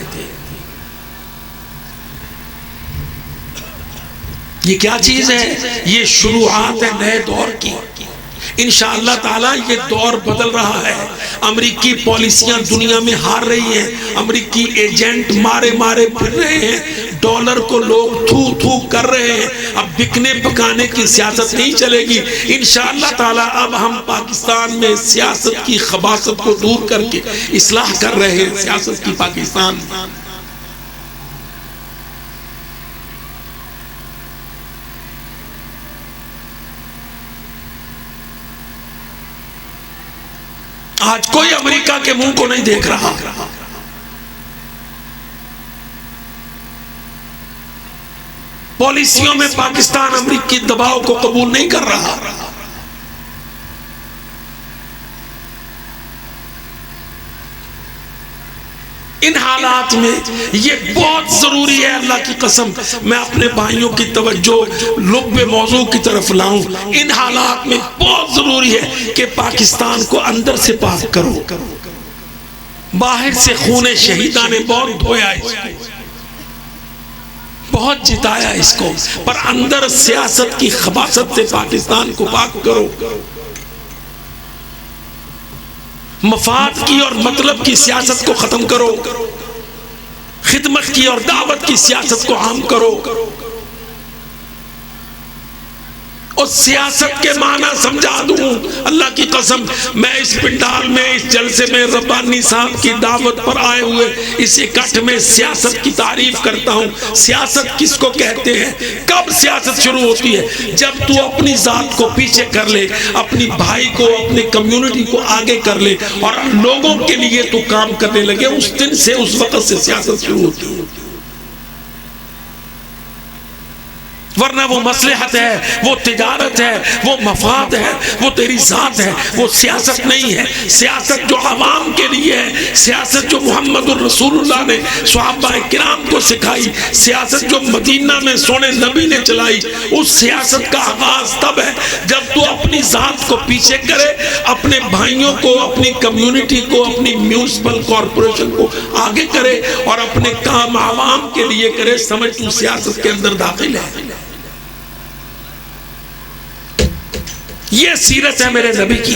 ये क्या चीज है? ये शुरुआत है नए दौर की। इंशाअल्लाह ताला ये दौर बदल रहा है। अमेरिकी पॉलिसियां दुनिया में हार रही हैं, अमेरिकी एजेंट मारे मारे फिर रहे हैं, डॉलर को लोग थू थू कर रहे हैं। अब बिकने पकाने की सियासत नहीं चलेगी इंशाअल्लाह ताला। अब हम पाकिस्तान में सियासत की खबासत को दूर करके इस्लाह कर रहे हैं सियासत की। पाकिस्तान आज कोई अमेरिका के मुंह को नहीं देख रहा। पॉलिसियों में पाकिस्तान अमेरिकी दबाव को कबूल नहीं कर रहा। इन हालात में ये बहुत जरूरी है, अल्लाह की कसम मैं अपने भाइयों की तवज्जो लुब्बे मौजू की तरफ लाऊं। इन हालात में बहुत जरूरी है कि पाकिस्तान को अंदर से पाक करो। बाहर से खूने शहीदा ने बहुत धोया इसको, बहुत जिताया इसको, पर अंदर सियासत की खबासत से पाकिस्तान को पाक करो। मफाद की और मतलब की सियासत को खत्म करो, खिदमत की और दावत की सियासत को आम करो। और सियासत के माना समझा दूं, अल्लाह की कसम मैं इस पिंडाल में, इस जलसे में रब्बानी साहब की दावत पर आए हुए इस इकट्ठ में सियासत की तारीफ करता हूं। सियासत किसको कहते हैं? कब सियासत शुरू होती है? जब तू अपनी जात को पीछे कर ले, अपनी भाई को, अपनी कम्युनिटी को आगे कर ले और लोगों के लिए तू काम करने लगे, उस दिन से, उस वक्त से सियासत शुरू होती है। वरना वो मसलहत है, वो तिजारत है, वो मफाद है, वो तेरी जात है, वो सियासत नहीं है। सियासत जो अवाम के लिए है, सियासत जो मोहम्मद रसूलुल्लाह ने सहाबा किराम को सिखाई, सियासत जो मदीना में सोने नबी ने चलाई, उस सियासत का आगाज तब है जब तू अपनी जात को पीछे करे, अपने भाइयों को, अपनी कम्युनिटी को, अपनी म्यूनिसिपल कॉरपोरेशन को आगे करे और अपने काम आवाम के लिए करे। समझ तू सियासत के अंदर दाखिल है। ये सीरत है मेरे नबी की।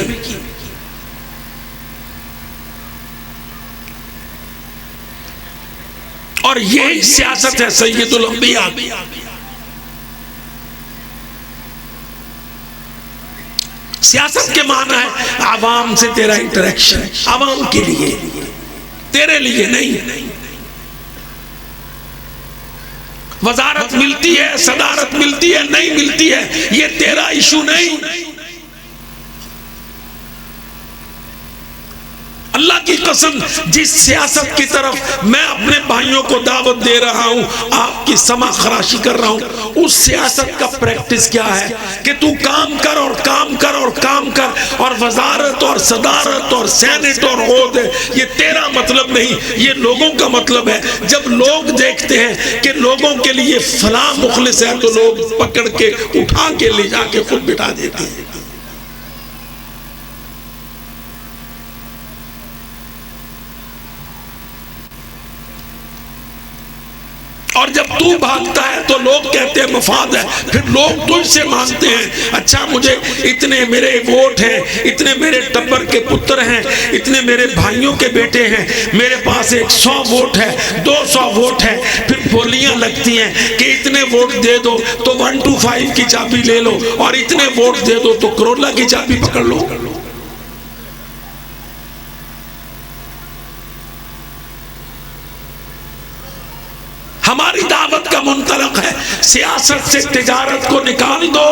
और यही सियासत है सैयदुल अंबिया। सियासत के माना है आवाम से तेरा इंटरेक्शन, आवाम के लिए, तेरे लिए नहीं। वजारत मिलती है, सदारत मिलती है, नहीं मिलती है, ये तेरा इशू नहीं। अल्लाह की कसम, जिस सियासत की तरफ मैं अपने भाइयों को दावत दे रहा हूं, आपकी समा खराशी कर रहा हूं, उस सियासत का प्रैक्टिस क्या है कि तू काम कर और काम कर और काम कर, और वजारत और सदारत और सेनेट और ओहदे ये तेरा मतलब नहीं, ये लोगों का मतलब है। जब लोग देखते हैं कि लोगों के लिए फलां मुखलिस है तो लोग पकड़ के उठा के ले जाके खुद बिठा देते हैं। और जब तू भागता है तो लोग कहते हैं मफाद है, फिर लोग तुझसे मांगते हैं, अच्छा मुझे इतने मेरे वोट हैं, इतने मेरे टब्बर के पुत्र हैं, इतने मेरे भाइयों के बेटे हैं, मेरे पास 100 वोट है, 200 वोट है। फिर बोलियां लगती हैं कि इतने वोट दे दो तो 125 की चाबी ले लो, और इतने वोट दे दो तो करोला की चाबी पकड़ लो। हमारी दावत का मुंतलक है, सियासत से तिजारत को निकाल दो।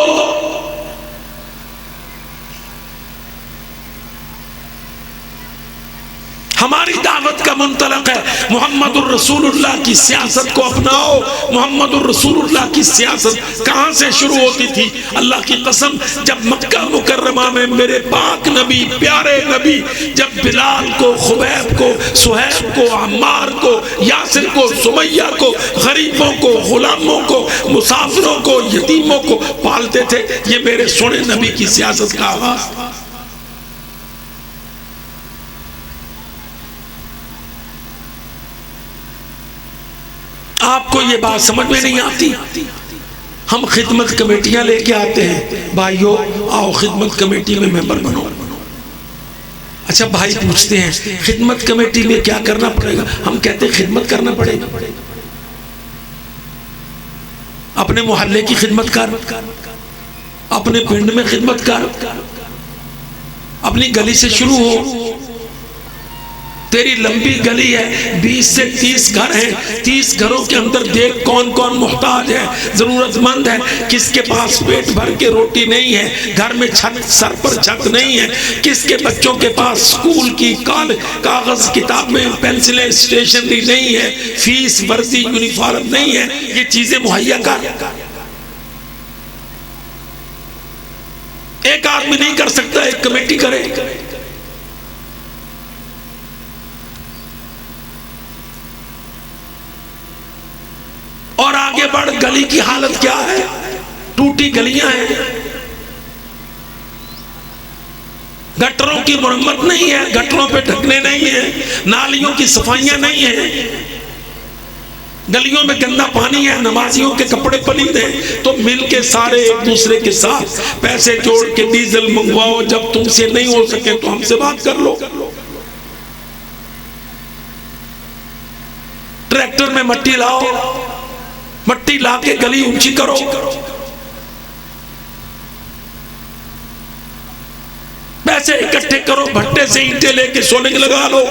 हमारी दावत का मुंतलक है मोहम्मदुर रसूलुल्लाह की सियासत को अपनाओ। मोहम्मदुर रसूलुल्लाह की सियासत कहां से शुरू होती थी? अल्लाह की कसम, जब मक्का मुकर्रमा में मेरे पाक नबी, प्यारे नबी, जब बिलाल को, खुबैब को, सुहैब को, अम्मार को, यासिर को, सुमैया को, गरीबों को, गुलामों को, मुसाफिरों को, यतीमों को पालते थे, ये मेरे सोने नबी की सियासत का आगाज था। आपको ये बात समझ में नहीं आती? हम खिदमत कमेटियां लेके आते हैं, भाइयों आओ खिदमत कमेटी में मेंबर बनो। अच्छा भाई पूछते हैं खिदमत कमेटी में क्या करना पड़ेगा? हम कहते हैं खिदमत करना पड़ेगा। अपने मोहल्ले की खिदमत कर, अपने पिंड में खिदमत कर, अपनी गली से शुरू हो। तेरी लंबी गली है, 20 से 30 घर हैं, 30 घरों के अंदर देख कौन कौन मुहताज है, जरूरतमंद है, किसके पास पेट भर के रोटी नहीं है, घर में छत, सर पर छत नहीं है, किसके बच्चों के पास स्कूल की कागज किताबें, पेंसिलें, स्टेशनरी नहीं है, फीस, वर्दी, यूनिफॉर्म नहीं है, ये चीजें मुहैया कर। एक आदमी नहीं कर सकता, एक कमेटी करे। और आगे बढ़, गली की हालत क्या है? टूटी गलियां हैं, गटरों की मरम्मत नहीं है, गटरों पे ढकने नहीं है, नालियों की सफाइयां नहीं है, गलियों में गंदा पानी है, नमाजियों के कपड़े पलीद हैं। तो मिलके सारे एक दूसरे के साथ पैसे जोड़ के डीजल मंगवाओ। जब तुमसे नहीं हो सके तो हमसे बात कर लो। ट्रैक्टर में मट्टी लाओ, मट्टी लाके गली ऊंची करो। पैसे इकट्ठे करो, भट्टे से ईंटें लेके सोलिंग लगा लो।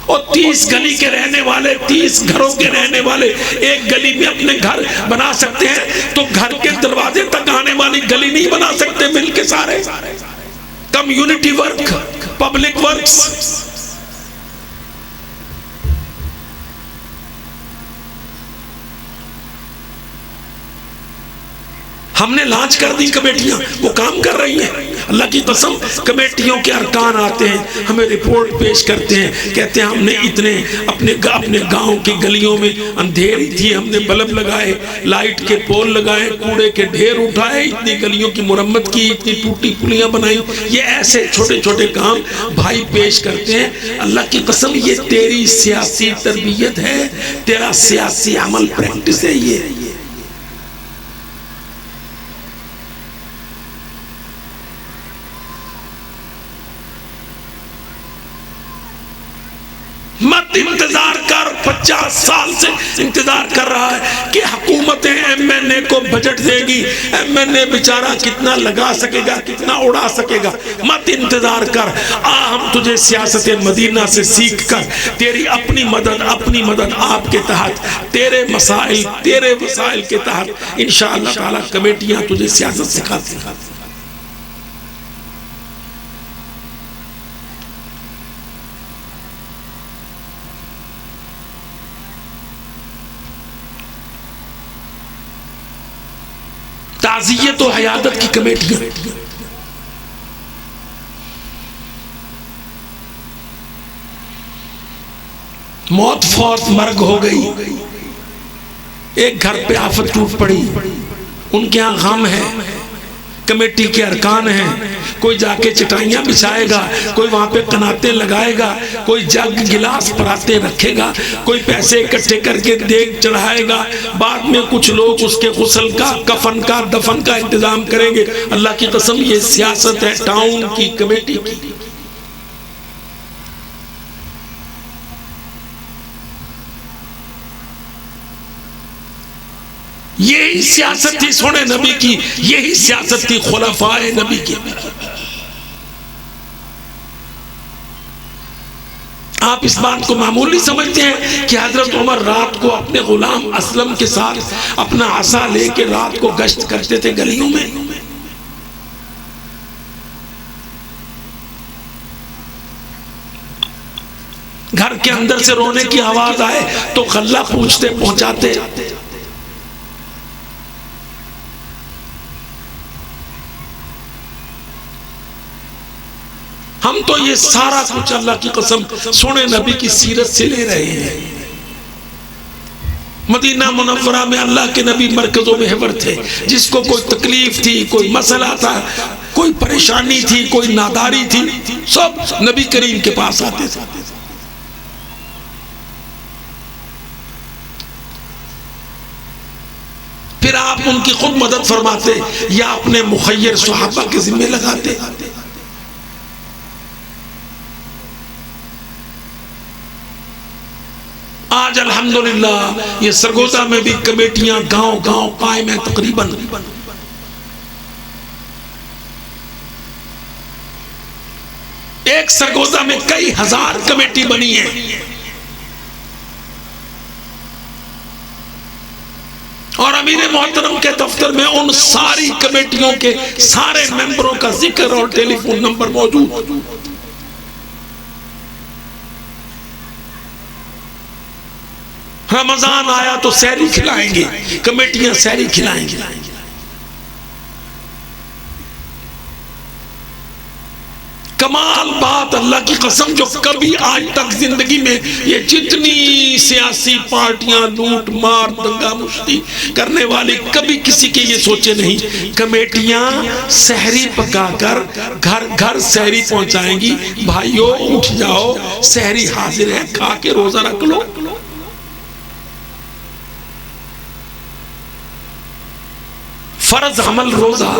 और 30 गली के रहने वाले, 30 घरों के रहने वाले एक गली में अपने घर बना सकते हैं, तो घर के दरवाजे तक आने वाली गली नहीं बना सकते मिलके सारे? Community work, public works. हमने लॉन्च कर दी कमेटियां, वो काम कर रही हैं। अल्लाह की कसम, कमेटियों के अरकान आते हैं, हमें रिपोर्ट पेश करते हैं, कहते हैं हमने इतने अपने गांव की गलियों में अंधेरी थी, हमने बल्ब लगाए, लाइट के पोल लगाए, कूड़े के ढेर उठाए, इतनी गलियों की मुरम्मत की, इतनी टूटी पुलियां बनाई। ये ऐसे छोटे छोटे काम भाई पेश करते हैं। अल्लाह की कसम, ये तेरी सियासी तरबियत है, तेरा सियासी अमल प्रैक्टिस है। ये मत इंतजार कर, 50 साल से इंतजार कर रहा है कि हुकूमतें एमएनए को बजट देगी, एमएनए बेचारा कितना लगा सकेगा, कितना उड़ा सकेगा। मत इंतजार कर, हम तुझे सियासत मदीना से सीख कर तेरी अपनी मदद आपके तहत, तेरे वसाइल के तहत इंशाअल्लाह ताला कमेटियां तुझे सियासत सिखाती। ताज़ियत और हयादत की कमेटियां, मौत फौत मर्ग हो गई, एक घर पे आफत टूट पड़ी, उनके यहाँ गम है, कमेटी के अरकान हैं, कोई जाके चटाइयाँ बिछाएगा, कोई वहाँ पे कनाते लगाएगा, कोई जग गिलास पराते रखेगा, कोई पैसे इकट्ठे करके देग चढ़ाएगा, बाद में कुछ लोग उसके गुस्ल का, कफन का, दफन का इंतजाम करेंगे। अल्लाह की कसम, ये सियासत है टाउन की कमेटी की। यही सियासत थी सोने नबी की, यही सियासत थी खुलफाए नबी की। आप इस बात को मामूली समझते हैं कि हजरत उमर रात को अपने गुलाम असलम के साथ अपना आसा लेके रात को गश्त करते थे गलियों में। घर के अंदर से रोने की आवाज आए तो गल्ला पहुंचाते। हम तो ये सारा कुछ अल्लाह की कसम सोने नबी की सीरत से ले रहे हैं। मदीना मुनव्वरा में अल्लाह के नबी मरकज़ो महवर थे, जिसको कोई तकलीफ थी, कोई मसला था, कोई परेशानी थी, कोई नादारी थी, सब नबी करीम के पास आते थे। फिर आप उनकी खुद मदद फरमाते या अपने मुखय्यर सहाबा के जिम्मे लगाते। आज अल्हम्दुलिल्लाह ये सरगोदा में भी कमेटियां गांव गांव कायम है। तकरीबन एक सरगोदा में कई हजार कमेटी बनी है और अमीर मोहतरम के दफ्तर में उन सारी कमेटियों के सारे मेंबरों का जिक्र और टेलीफोन नंबर मौजूद। रमजान आया तो सहरी खिलाएंगे, कमेटियां सहरी खिलाएंगी। कमाल बात, अल्लाह की कसम, जो कभी आज तक जिंदगी में ये जितनी सियासी पार्टियां लूट मार दंगा मुश्ती करने वाली, कभी किसी के ये सोचे नहीं। कमेटियां सहरी पकाकर घर घर सहरी पहुंचाएंगी। भाइयों उठ जाओ, सहरी हाजिर है, खा के रोजा रख लो। फर्ज अमल रोजा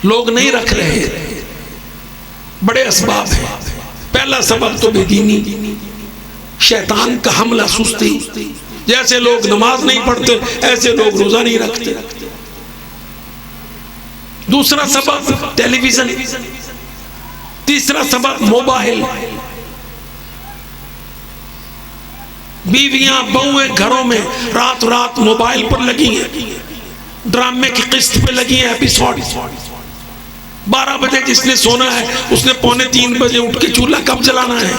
लोग नहीं रख रहे, बड़े असबाब हैं। पहला सबब तो बेदीनी, शैतान का हमला, सुस्ती। जैसे लोग नमाज नहीं पढ़ते ऐसे लोग रोजा नहीं रखते। दूसरा सबब टेलीविजन, तीसरा सबब मोबाइल। बीवियां बहुएं घरों में रात रात मोबाइल पर लगी हैं, ड्रामे की किस्त पे लगी है एपिसोड। 12 बजे जिसने सोना है उसने 2:45 बजे उठ के चूल्हा कब जलाना है।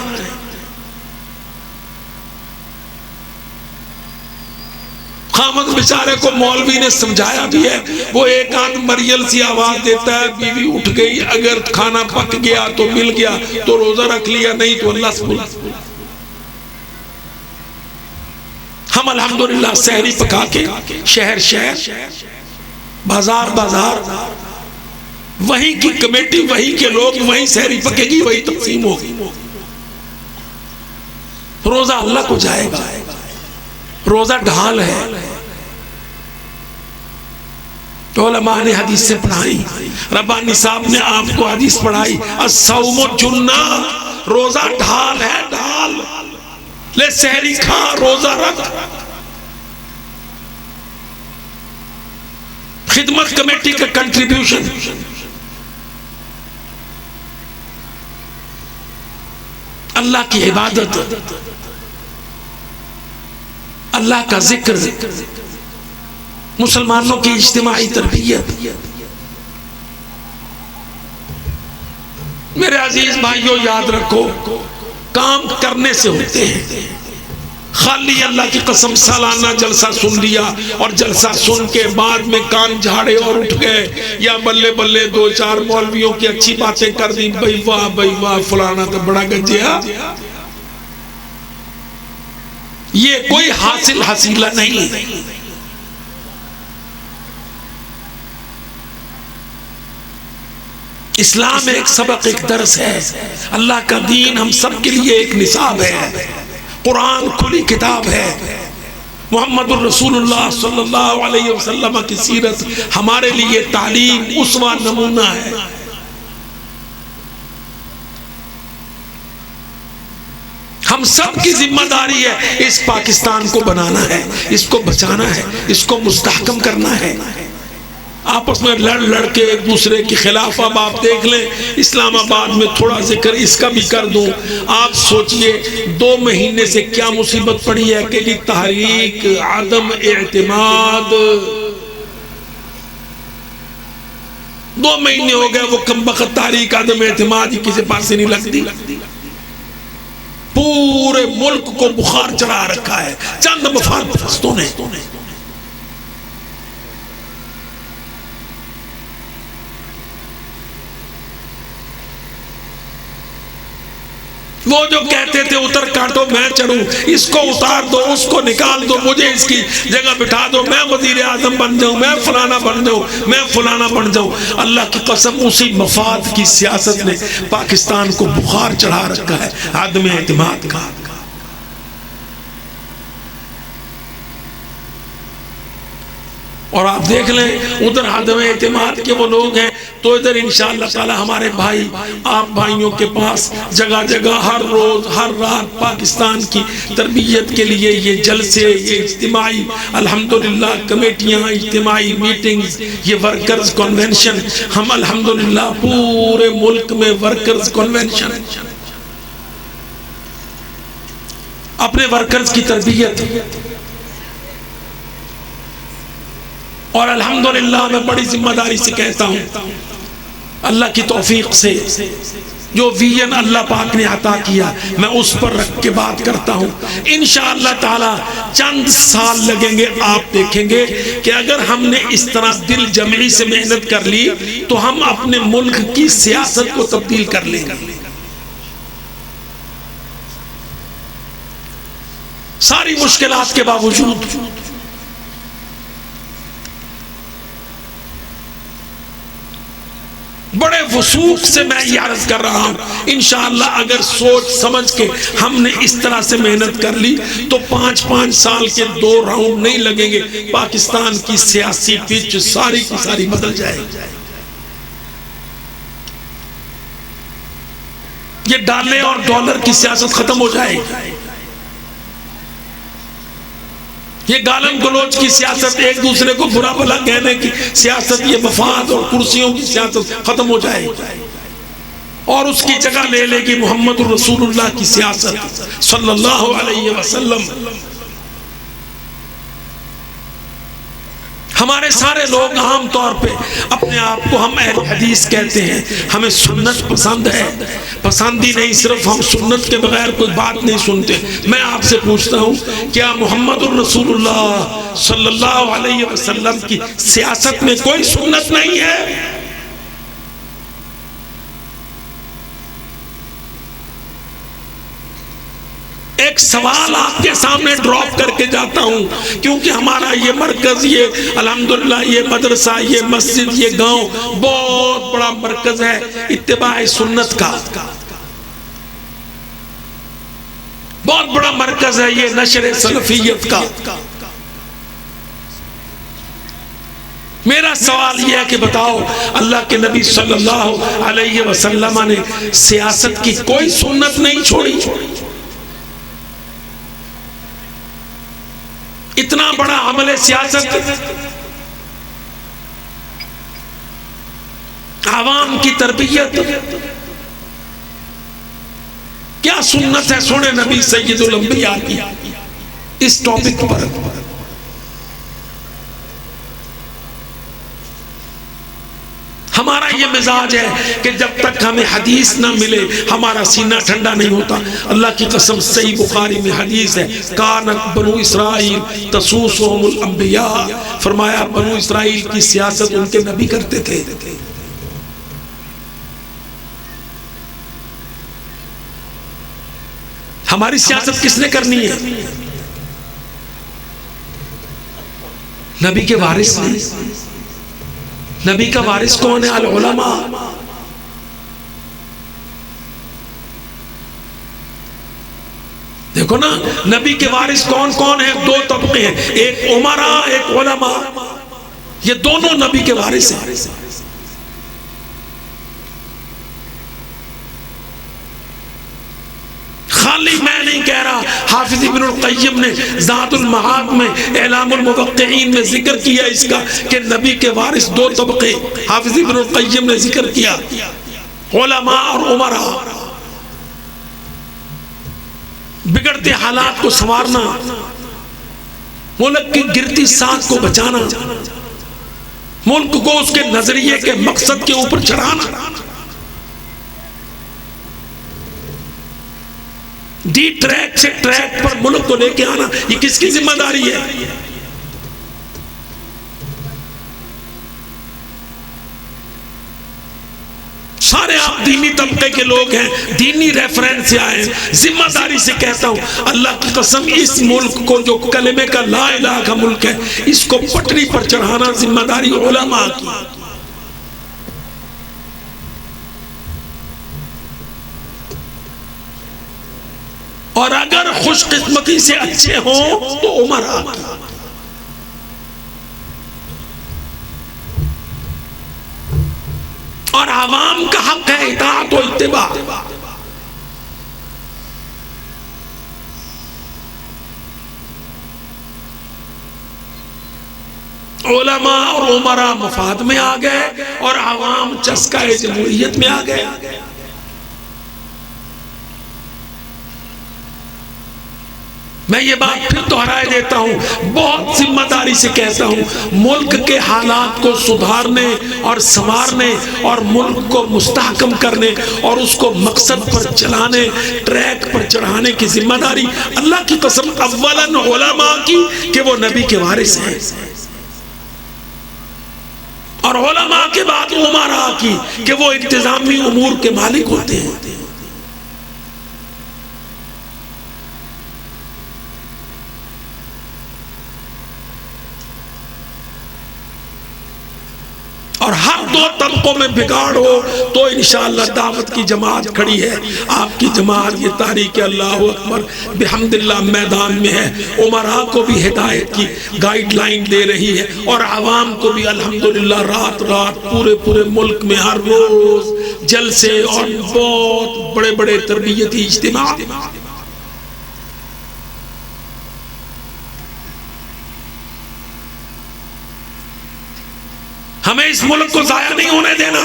खा खुशामद बेचारे को मौलवी ने समझाया भी है, वो एक आध मरियल सी आवाज देता है, बीवी उठ गई, अगर खाना पक गया तो मिल गया तो रोजा रख लिया, नहीं तो अल्लाह से बोला। हम अल्हम्दुलिल्लाह सहरी पका के शहर शहर, बाजार बाजार, वहीं की कमेटी, वहीं के लोग, वहीं सहरी पकेगी, वही तकसीम होगी। रोजा अल्लाह को जाएगा, रोजा ढाल है। तो उलमा ने हदीस से पढ़ाई, रब्बानी साहब ने आपको हदीस पढ़ाई, अस्सौमु जुन्ना, रोजा ढाल है, ढाल। ले सहरी खा, रोजा रख। खिदमत कमेटी का कंट्रीब्यूशन, अल्लाह की इबादत, अल्लाह का जिक्र, मुसलमानों की इज्तिमाई तरबियत। मेरे अजीज भाइयों, याद रखो, काम करने से होते हैं। खाली अल्लाह की कसम सालाना जलसा सुन लिया और जलसा सुन के बाद में कान झाड़े और उठ गए, या बल्ले बल्ले दो चार मौलवियों की अच्छी बातें कर दी, भाई वाह फलाना तो बड़ा गजिया, ये कोई हासिल हसीला नहीं। इस्लाम एक सबक, एक दर्स है। अल्लाह का दीन हम सब के लिए एक निसाब है। कुरान खुली किताब है। मुहम्मदुर रसूलुल्लाह सल्लल्लाहु अलैहि वसल्लम की सीरत हमारे लिए तालीम, उस्वा, नमूना है। हम सब की जिम्मेदारी है इस पाकिस्तान को बनाना है, इसको बचाना है, इसको मुस्तहकम करना है। आपस में लड़ के एक दूसरे के खिलाफ, अब आप देख लें इस्लामाबाद में, थोड़ा जिक्र इसका भी कर दूं, आप सोचिए 2 महीने से क्या मुसीबत पड़ी है कि जी तहरीक आदम एतमाद, 2 महीने हो गए वो कमबख्त तहरीक आदम एतमाद किसी पास से नहीं लगती। पूरे मुल्क को बुखार चढ़ा रखा है चंद मफाद परस्तों ने। वो जो कहते थे उतर काटो मैं चढ़ूं, इसको उतार दो, उसको निकाल दो, मुझे इसकी जगह बिठा दो, मैं वजीर आजम बन जाऊं, मैं फलाना बन जाऊं, मैं फलाना बन जाऊं। अल्लाह की कसम उसी मफाद की सियासत ने पाकिस्तान को बुखार चढ़ा रखा है, आदम एतमाद का। और आप देख लें उधर आदम एतमाद के वो लोग हैं, तो इधर इंशाअल्लाह ताला हमारे भाई, आप भाइयों के पास जगह जगह हर रोज हर रात पाकिस्तान की तरबियत के लिए ये जलसे, ये इज्तिमाई अल्हम्दुलिल्लाह कमेटियाँ, इज्तिमाई मीटिंग्स, ये वर्कर्स कन्वेंशन, हम अल्हम्दुलिल्लाह पूरे मुल्क में वर्कर्स कन्वेंशन, अपने वर्कर्स की तरबियत। और अल्हम्दुलिल्लाह मैं बड़ी जिम्मेदारी से कहता हूँ, अल्लाह की तौफीक से जो विजन अल्लाह पाक ने अता किया, मैं उस पर रख के बात करता हूँ। इंशाअल्लाह ताला चंद साल लगेंगे, आप देखेंगे कि अगर हमने इस तरह दिल जमी से मेहनत कर ली तो हम अपने मुल्क की सियासत को तब्दील कर लेंगे। सारी मुश्किलात के बावजूद बड़े वसूख से मैं ये अर्ज कर रहा हूं, इंशाअल्लाह अगर सोच समझ के हमने इस तरह से मेहनत कर ली तो 5-5 साल के 2 राउंड नहीं लगेंगे, पाकिस्तान की सियासी पिच सारी की सारी बदल जाएगी। ये डाले और डॉलर की सियासत खत्म हो जाएगी। ये गालम गलोच की सियासत, एक दूसरे को बुरा भला कहने की सियासत, ये मफाद और कुर्सियों की सियासत खत्म हो जाएगी और उसकी जगह ले लेगी मोहम्मद रसूलुल्लाह की सियासत सल्लल्लाहु अलैहि वसल्लम। हमारे सारे लोग आम तौर पे अपने आप को हम अहले हदीस कहते हैं, हमें सुन्नत पसंद है। पसंद ही नहीं, सिर्फ हम सुन्नत के बगैर कोई बात नहीं सुनते। मैं आपसे पूछता हूँ, क्या मुहम्मदुर रसूलुल्लाह सल्लल्लाहु अलैहि वसल्लम की सियासत में कोई सुन्नत नहीं है? एक सवाल आपके सामने ड्रॉप करके जाता हूं, क्योंकि हमारा ये मरकज, ये अल्हम्दुलिल्लाह, ये मदरसा, ये मस्जिद, ये गांव बहुत बड़ा मरकज है इत्तिबाए सुन्नत का। बहुत बड़ा मरकज है ये नशर सलफियत का। मेरा सवाल यह है कि बताओ, अल्लाह के नबी सल्लल्लाहु अलैहि वसल्लम ने सियासत की कोई सुन्नत नहीं छोड़ी। इतना बड़ा अमल सियासत, आवाम की तरबियत, क्या सुन्नत है सुने नबी सैयदुल अंबिया की इस टॉपिक पर। हमारा ये मिजाज है कि जब तक हमें हदीस ना मिले हमारा सीना ठंडा नहीं होता। अल्लाह की कसम, सही बुखारी में हदीस है, कानत बनु इसराइल तसूसुहुमुल अंबिया, फरमाया बनु इसराइल की सियासत उनके नबी करते थे। हमारी सियासत किसने करनी है? नबी के वारिस ने। नबी का वारिस कौन है? अल उलमा। देखो ना, नबी के वारिस कौन कौन है? दो तबके हैं, एक उमरा, एक उलमा। ये दोनों नबी के वारिस हैं। खाली मैं नहीं कह रहा, हाफिज इब्नुल क़य्यिम ने ज़ादुल मआद में इलामुल मुवक्किईन में जिक्र किया इसका कि नबी के वारिस दो तबके। हाफिज इब्नुल क़य्यिम ने जिक्र किया, उलमा और उमरा। बिगड़ते हालात को संवारना, मुल्क की गिरती साख को बचाना, मुल्क को उसके नजरिए के मकसद के ऊपर चढ़ाना, डी ट्रैक से ट्रैक पर मुल्क को लेके आना, ये किसकी जिम्मेदारी है? सारे आप दीनी तबके के लोग हैं, दीनी रेफरेंस से आए हैं। जिम्मेदारी से कहता हूं, अल्लाह की कसम, इस मुल्क को जो कलमे का ला इलाहा का मुल्क है, इसको पटरी पर चढ़ाना जिम्मेदारी उलमा की। और अगर खुशकिस्मती से अच्छे हो तो उमरा की। और आवाम का हक है इताअत और इत्तिबा। उलमा और उमरा मफाद में आ गए और आवाम चस्का जमहूरियत में आ गए। मैं ये बात फिर दोहराए देता हूं, बहुत जिम्मेदारी से कहता हूं, मुल्क के हालात को सुधारने और संवारने और मुल्क को मुस्तहकम करने और उसको मकसद पर चलाने, ट्रैक पर चढ़ाने की जिम्मेदारी अल्लाह की कसम अव्वलन उलमा की कि वो नबी के वारिस हैं, और उलमा के बाद उमरा की कि वो इंतजामी उमूर के मालिक होते हैं। और हर दो तबकों में बिगाड़ हो तो इंशाअल्लाह दावत की जमात खड़ी है। आपकी जमात ये तारीख अल्लाह अकबर बिहम्दिल्लाह मैदान में है, उमरा को भी हिदायत की गाइडलाइन दे रही है और आवाम को भी अल्हम्दुलिल्लाह रात रात पूरे पूरे मुल्क में हर रोज जलसे और बहुत बड़े बड़े तरबियती इज्तिमा। हमें इस मुल्क को जाया नहीं होने देना।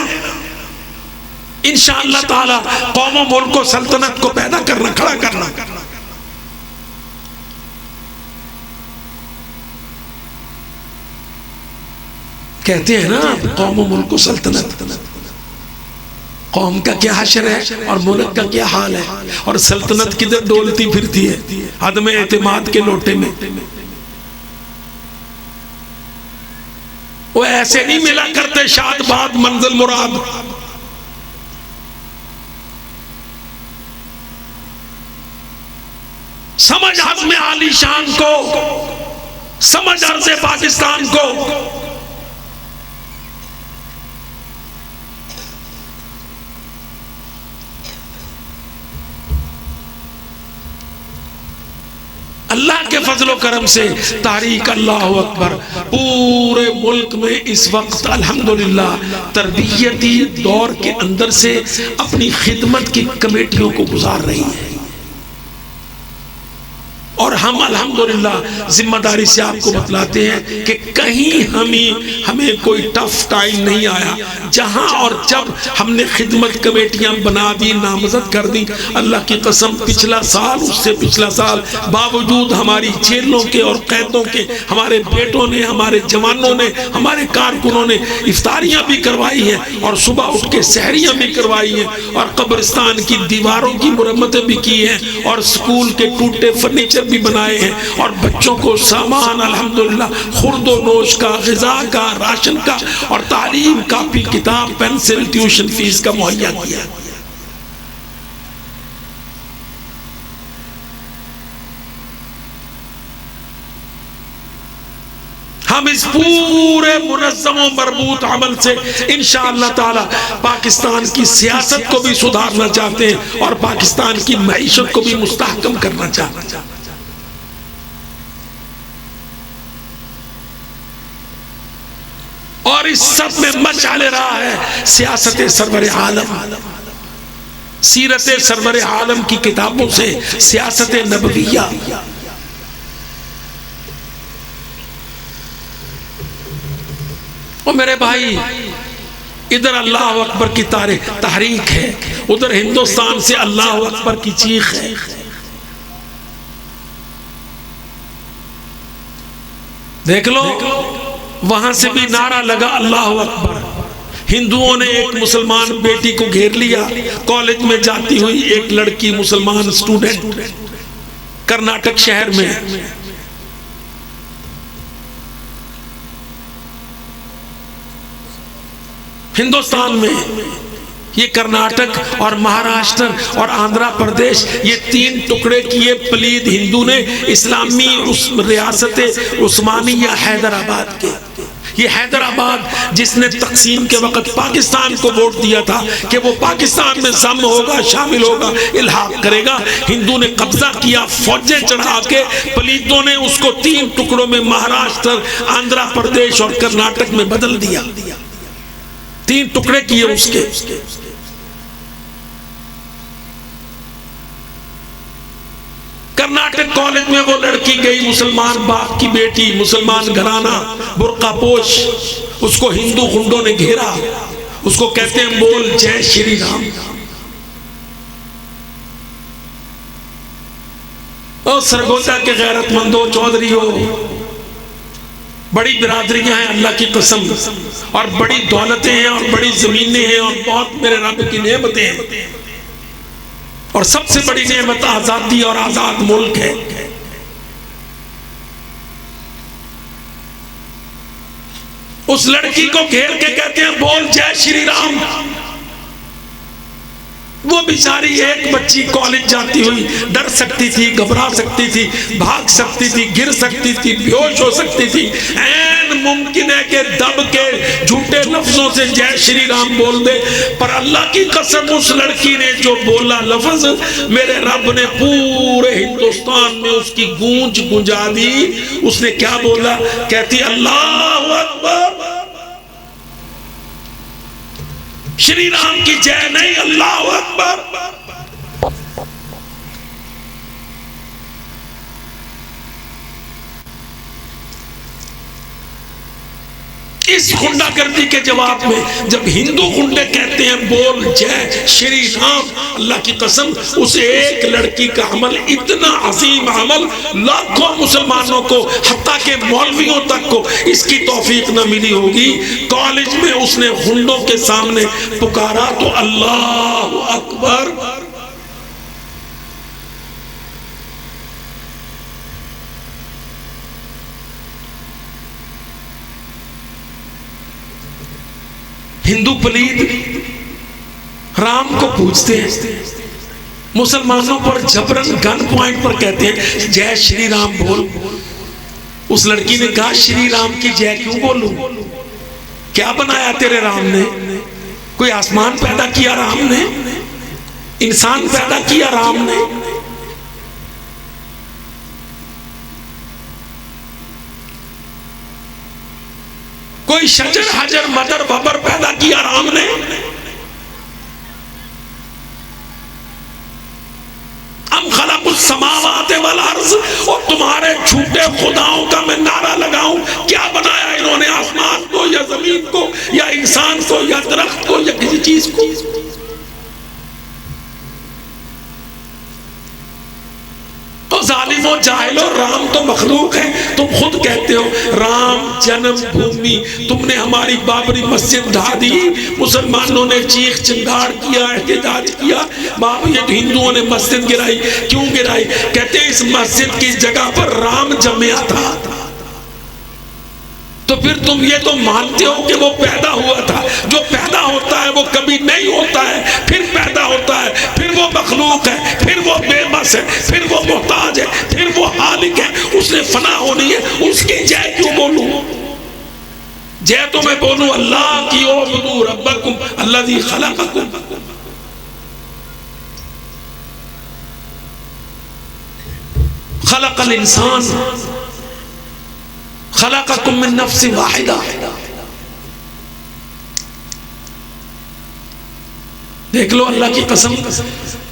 इंशाअल्लाह ताला कौमों मुल्क को सल्तनत को पैदा करना, खड़ा करना। कहते हैं ना कौम मुल्क सल्तनत, कौम का क्या हशर है और मुल्क का क्या हाल है, और सल्तनत किधर डोलती फिरती है अदम एतमाद के लोटे में। वो ऐसे नहीं मिला करते शाद बाद मंजिल मुराद। समझ आज़म आली शान को, समझ अर्ज़े पाकिस्तान को। अल्लाह के फजलो करम से तारीख अल्लाह अकबर पूरे मुल्क में इस वक्त अल्हम्दुलिल्लाह तरबियती दौर के अंदर से अपनी खिदमत की कमेटियों को गुजार रही है। और हम अल्हम्दुलिल्लाह जिम्मेदारी से आपको बतलाते हैं कि कहीं हमें कोई टफ टाइम नहीं आया। जहां और जब हमने खिदमत कमेटियां बना दी, नामजद कर दी, अल्लाह की कसम पिछला साल, उससे पिछला साल, बावजूद हमारी जेलों के और कैदों के, हमारे बेटों ने, हमारे जवानों ने, हमारे कारकुनों ने इफ्तारियां भी करवाई हैं और सुबह उठ के सहरियां भी करवाई हैं और कब्रिस्तान की दीवारों की मुरम्मतें भी की हैं और स्कूल के टूटे फर्नीचर भी बनाए हैं और बच्चों को सामान अल्हम्दुलिल्लाह खुर्दो नोश का, ग़िज़ा का, राशन का और तालीम, कापी, किताब, पेंसिल, ट्यूशन फीस का मुहैया किया। हम इस पूरे मुनज़्ज़म व मरबूत अमल से इंशाअल्लाह ताला पाकिस्तान की सियासत को भी सुधारना चाहते हैं और पाकिस्तान की मईशत को भी मुस्तहकम करना चाहते हैं। और इस सब में मचाल रहा है सियासत सरवर आलम, सीरत सरवर आलम की किताबों से सियासत नबविया। और मेरे भाई, इधर अल्लाह अकबर की तहरीक है, उधर हिंदुस्तान से अल्लाह अकबर की चीख है। देख लो, वहां से भी नारा लगा अल्लाह अकबर। हिंदुओं ने एक मुसलमान बेटी को घेर लिया, कॉलेज में जाती हुई एक लड़की, मुसलमान स्टूडेंट, कर्नाटक शहर में। हिंदुस्तान में ये कर्नाटक और महाराष्ट्र और आंध्र प्रदेश, ये तीन टुकड़े किए पलीद हिंदू ने इस्लामी उस रियासत उस्मानिया हैदराबाद के। ये हैदराबाद जिसने तकसीम के वक्त पाकिस्तान को वोट दिया था कि वो पाकिस्तान में जम होगा, शामिल होगा, इल्हाक करेगा, हिंदू ने कब्जा किया, फौजें चढ़ा के पलीदों ने उसको तीन टुकड़ों में महाराष्ट्र, आंध्र प्रदेश और कर्नाटक में बदल दिया। तीन टुकड़े किए उसके। कर्नाटक कॉलेज में वो लड़की गई, मुसलमान बाप की बेटी, मुसलमान घराना, बुर्का पोश, उसको हिंदू गुंडों ने घेरा। उसको कहते हैं बोल जय श्री राम। और सरगोजा के गैरतमंदों, चौधरियों, बड़ी बिरादरियां हैं अल्लाह की कसम, और बड़ी दौलतें हैं और बड़ी जमीनें हैं और बहुत मेरे रब की नेमतें हैं। और सबसे बड़ी नेमत आजादी और आजाद मुल्क है। उस लड़की को घेर के कहते हैं बोल जय श्री राम। वो बेचारी एक बच्ची कॉलेज जाती हुई डर सकती थी, घबरा सकती थी, भाग सकती थी, गिर सकती थी, बेहोश हो सकती थी। ऐन मुमकिन है कि दब के झूठे लफ्जों से जय श्री राम बोल दे, पर अल्लाह की कसम उस लड़की ने जो बोला लफ्ज, मेरे रब ने पूरे हिंदुस्तान में उसकी गूंज गुंजा दी। उसने क्या बोला? कहती अल्लाह अकबर, श्री राम की जय नहीं, अल्लाह अकबर। इस गुंडागर्दी के जवाब में जब हिंदू गुंडे कहते हैं बोल जय श्री राम, अल्लाह की कसम उस एक लड़की का अमल इतना अजीम अमल लाखों मुसलमानों को हत्ता के मौलवियों तक को इसकी तौफीक न मिली होगी। कॉलेज में उसने गुंडों के सामने पुकारा तो अल्लाह अकबर, हिंदू पलीद राम को पूछते हैं, मुसलमानों पर जबरन गन पॉइंट पर कहते हैं जय श्री राम बोल। उस लड़की ने कहा श्री राम की जय क्यों बोलूं, क्या बनाया तेरे राम ने? कोई आसमान पैदा किया राम ने? इंसान पैदा किया राम ने? कोई शजर हजर मदर बबर पैदा किया राम ने? हम खलकुस समावात वल अर्ज़, और तुम्हारे झूठे खुदाओं का मैं नारा लगाऊं, क्या बनाया इन्होंने आसमान को या जमीन को या इंसान को या दरख्त को या किसी चीज को? तो जालिमो जाहिलो, राम तो मखलूक है। तुम खुद कहते हो राम जन्मभूमि, तुमने हमारी बाबरी मस्जिद ढा दी, मुसलमानों ने चीख चिंगाड़ किया, एहतजाज किया, ये हिंदुओं ने मस्जिद गिराई। क्यों गिराई? कहते इस मस्जिद की जगह पर राम जमया था। तो फिर तुम ये तो मानते हो कि वो पैदा हुआ था। जो पैदा होता है वो कभी नहीं होता है, फिर पैदा होता है, फिर वो मखलूक है, फिर वो बेबस है, फिर वो मोहताज है, फिर वो हालिक है, उसने फना होनी है, उसकी जय क्यों बोलूं? जय तो मैं बोलूं अल्लाह की, उबुदू रब्बकुम अल्लज़ी खलक़कुम। खलक़ल इंसान खलक़कुम मिन नफ्सिन वाहिदा। देख लो अल्लाह की कसम,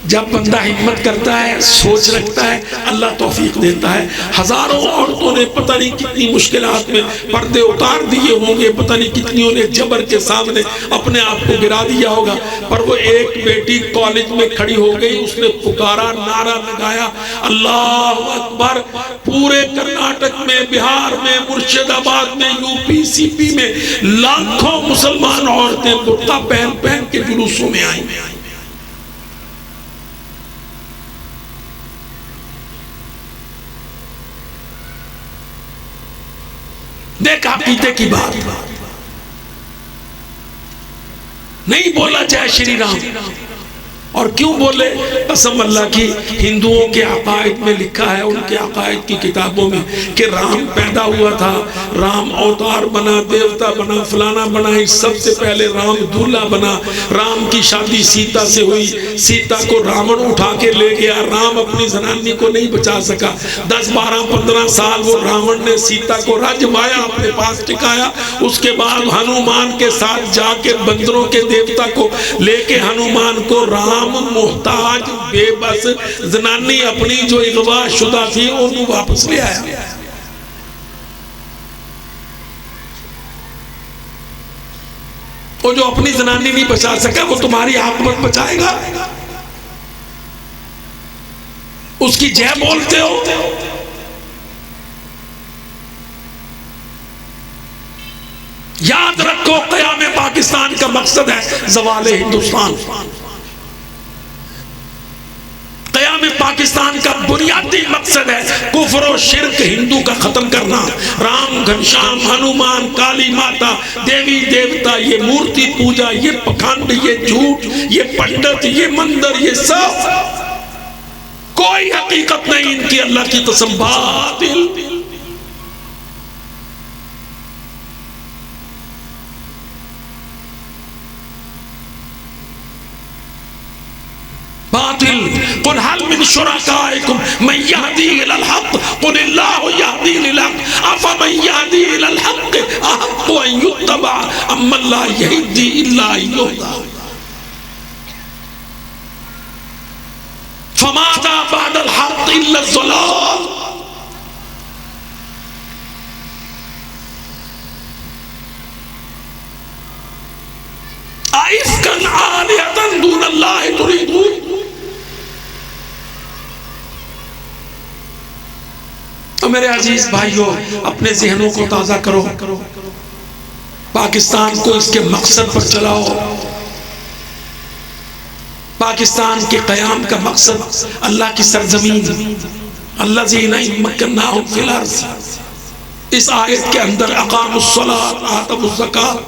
जब बंदा हिम्मत करता है, सोच रखता है, अल्लाह तौफीक देता है। हजारों औरतों ने पता नहीं कितनी मुश्किलात में पर्दे उतार दिए होंगे, पता नहीं कितनियों ने जबर के सामने अपने आप को गिरा दिया होगा, पर वो एक बेटी कॉलेज में खड़ी हो गई, उसने पुकारा, नारा लगाया अल्लाह अकबर। पूरे कर्नाटक में, बिहार में, मुर्शिदाबाद में, यूपी सीपी में लाखों मुसलमान औरतें बुर्का पहन पहन के जुलूसों में आई। देखा अकीदे की बात, नहीं बोला जय श्री राम। और क्यों बोले? कसम अल्लाह की, हिंदुओं के अकायद में लिखा है, उनके अकायद की किताबों में, कि राम पैदा हुआ था, राम अवतार बना, देवता बना, फलाना बना, इस सबसे पहले राम दूल्हा बना। राम की शादी सीता से हुई, सीता को रावण उठा के ले गया, राम अपनी जनानी को नहीं बचा सका। 10, 12, 15 साल वो रावण ने सीता को राजमाया, अपने पास टिकाया। उसके बाद हनुमान के साथ जाके बंदरों के देवता को लेके हनुमान को राम मोहताज बेबस जनानी अपनी जो इगवा शुदा थी उन्हें वापस ले आया। वो जो अपनी जनानी नहीं बचा सका, वो तुम्हारी आत्मत बचाएगा? उसकी जय बोलते हो? याद रखो, क़याम पाकिस्तान का मकसद है ज़वाले हिंदुस्तान। क़याम पाकिस्तान का बुनियादी मकसद है कुफ्र और शिर्क हिंदू का खत्म करना। राम, घनश्याम, हनुमान, काली माता, देवी देवता, ये मूर्ति पूजा, ये पखंड, ये झूठ, ये पंडित, ये मंदिर, ये सब कोई हकीकत नहीं इनकी, अल्लाह की कसम बातिल। बातिल। कुल हल मिन शुरकाइकुम मन यहदी इलल हक़ कुल अल्लाहु यहदी लिल हक़ अफमन यहदी इलल हक़ अहक़्क़ु अन युत्तबअ अम्मन ला यहदी इल्ला अन युहदा फमाज़ा बअदल हक़ इल्ला ज़लाल। तो मेरे अजीज भाइयों, अपने जहनों को ताज़ा करो, पाकिस्तान को इसके मकसद पर चलाओ। पाकिस्तान के क़याम का मकसद अल्लाह की सरजमीन, अल्लज़ीना मक्कन्नाहुम फिल अर्ज़, इस आयत के अंदर अक़ामुस्सलात आतमुज़्ज़कात,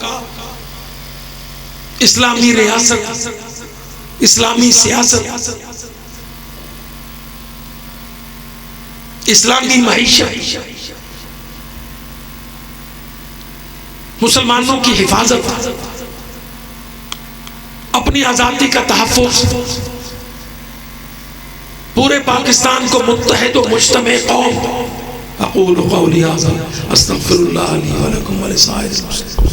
इस्लामी रियासत, इस्लामी सियासत, इस्लामी मईशत, मुसलमानों की हिफाजत, अपनी आज़ादी का तहफ़्फ़ुज़, पूरे पाकिस्तान को मुत्तहिद व मुज्तमे कौम। अक़ूलु क़ौली हाज़ा अस्तग़फ़िरुल्लाह ली व लकुम व लिसाइरिल मुस्लिमीन।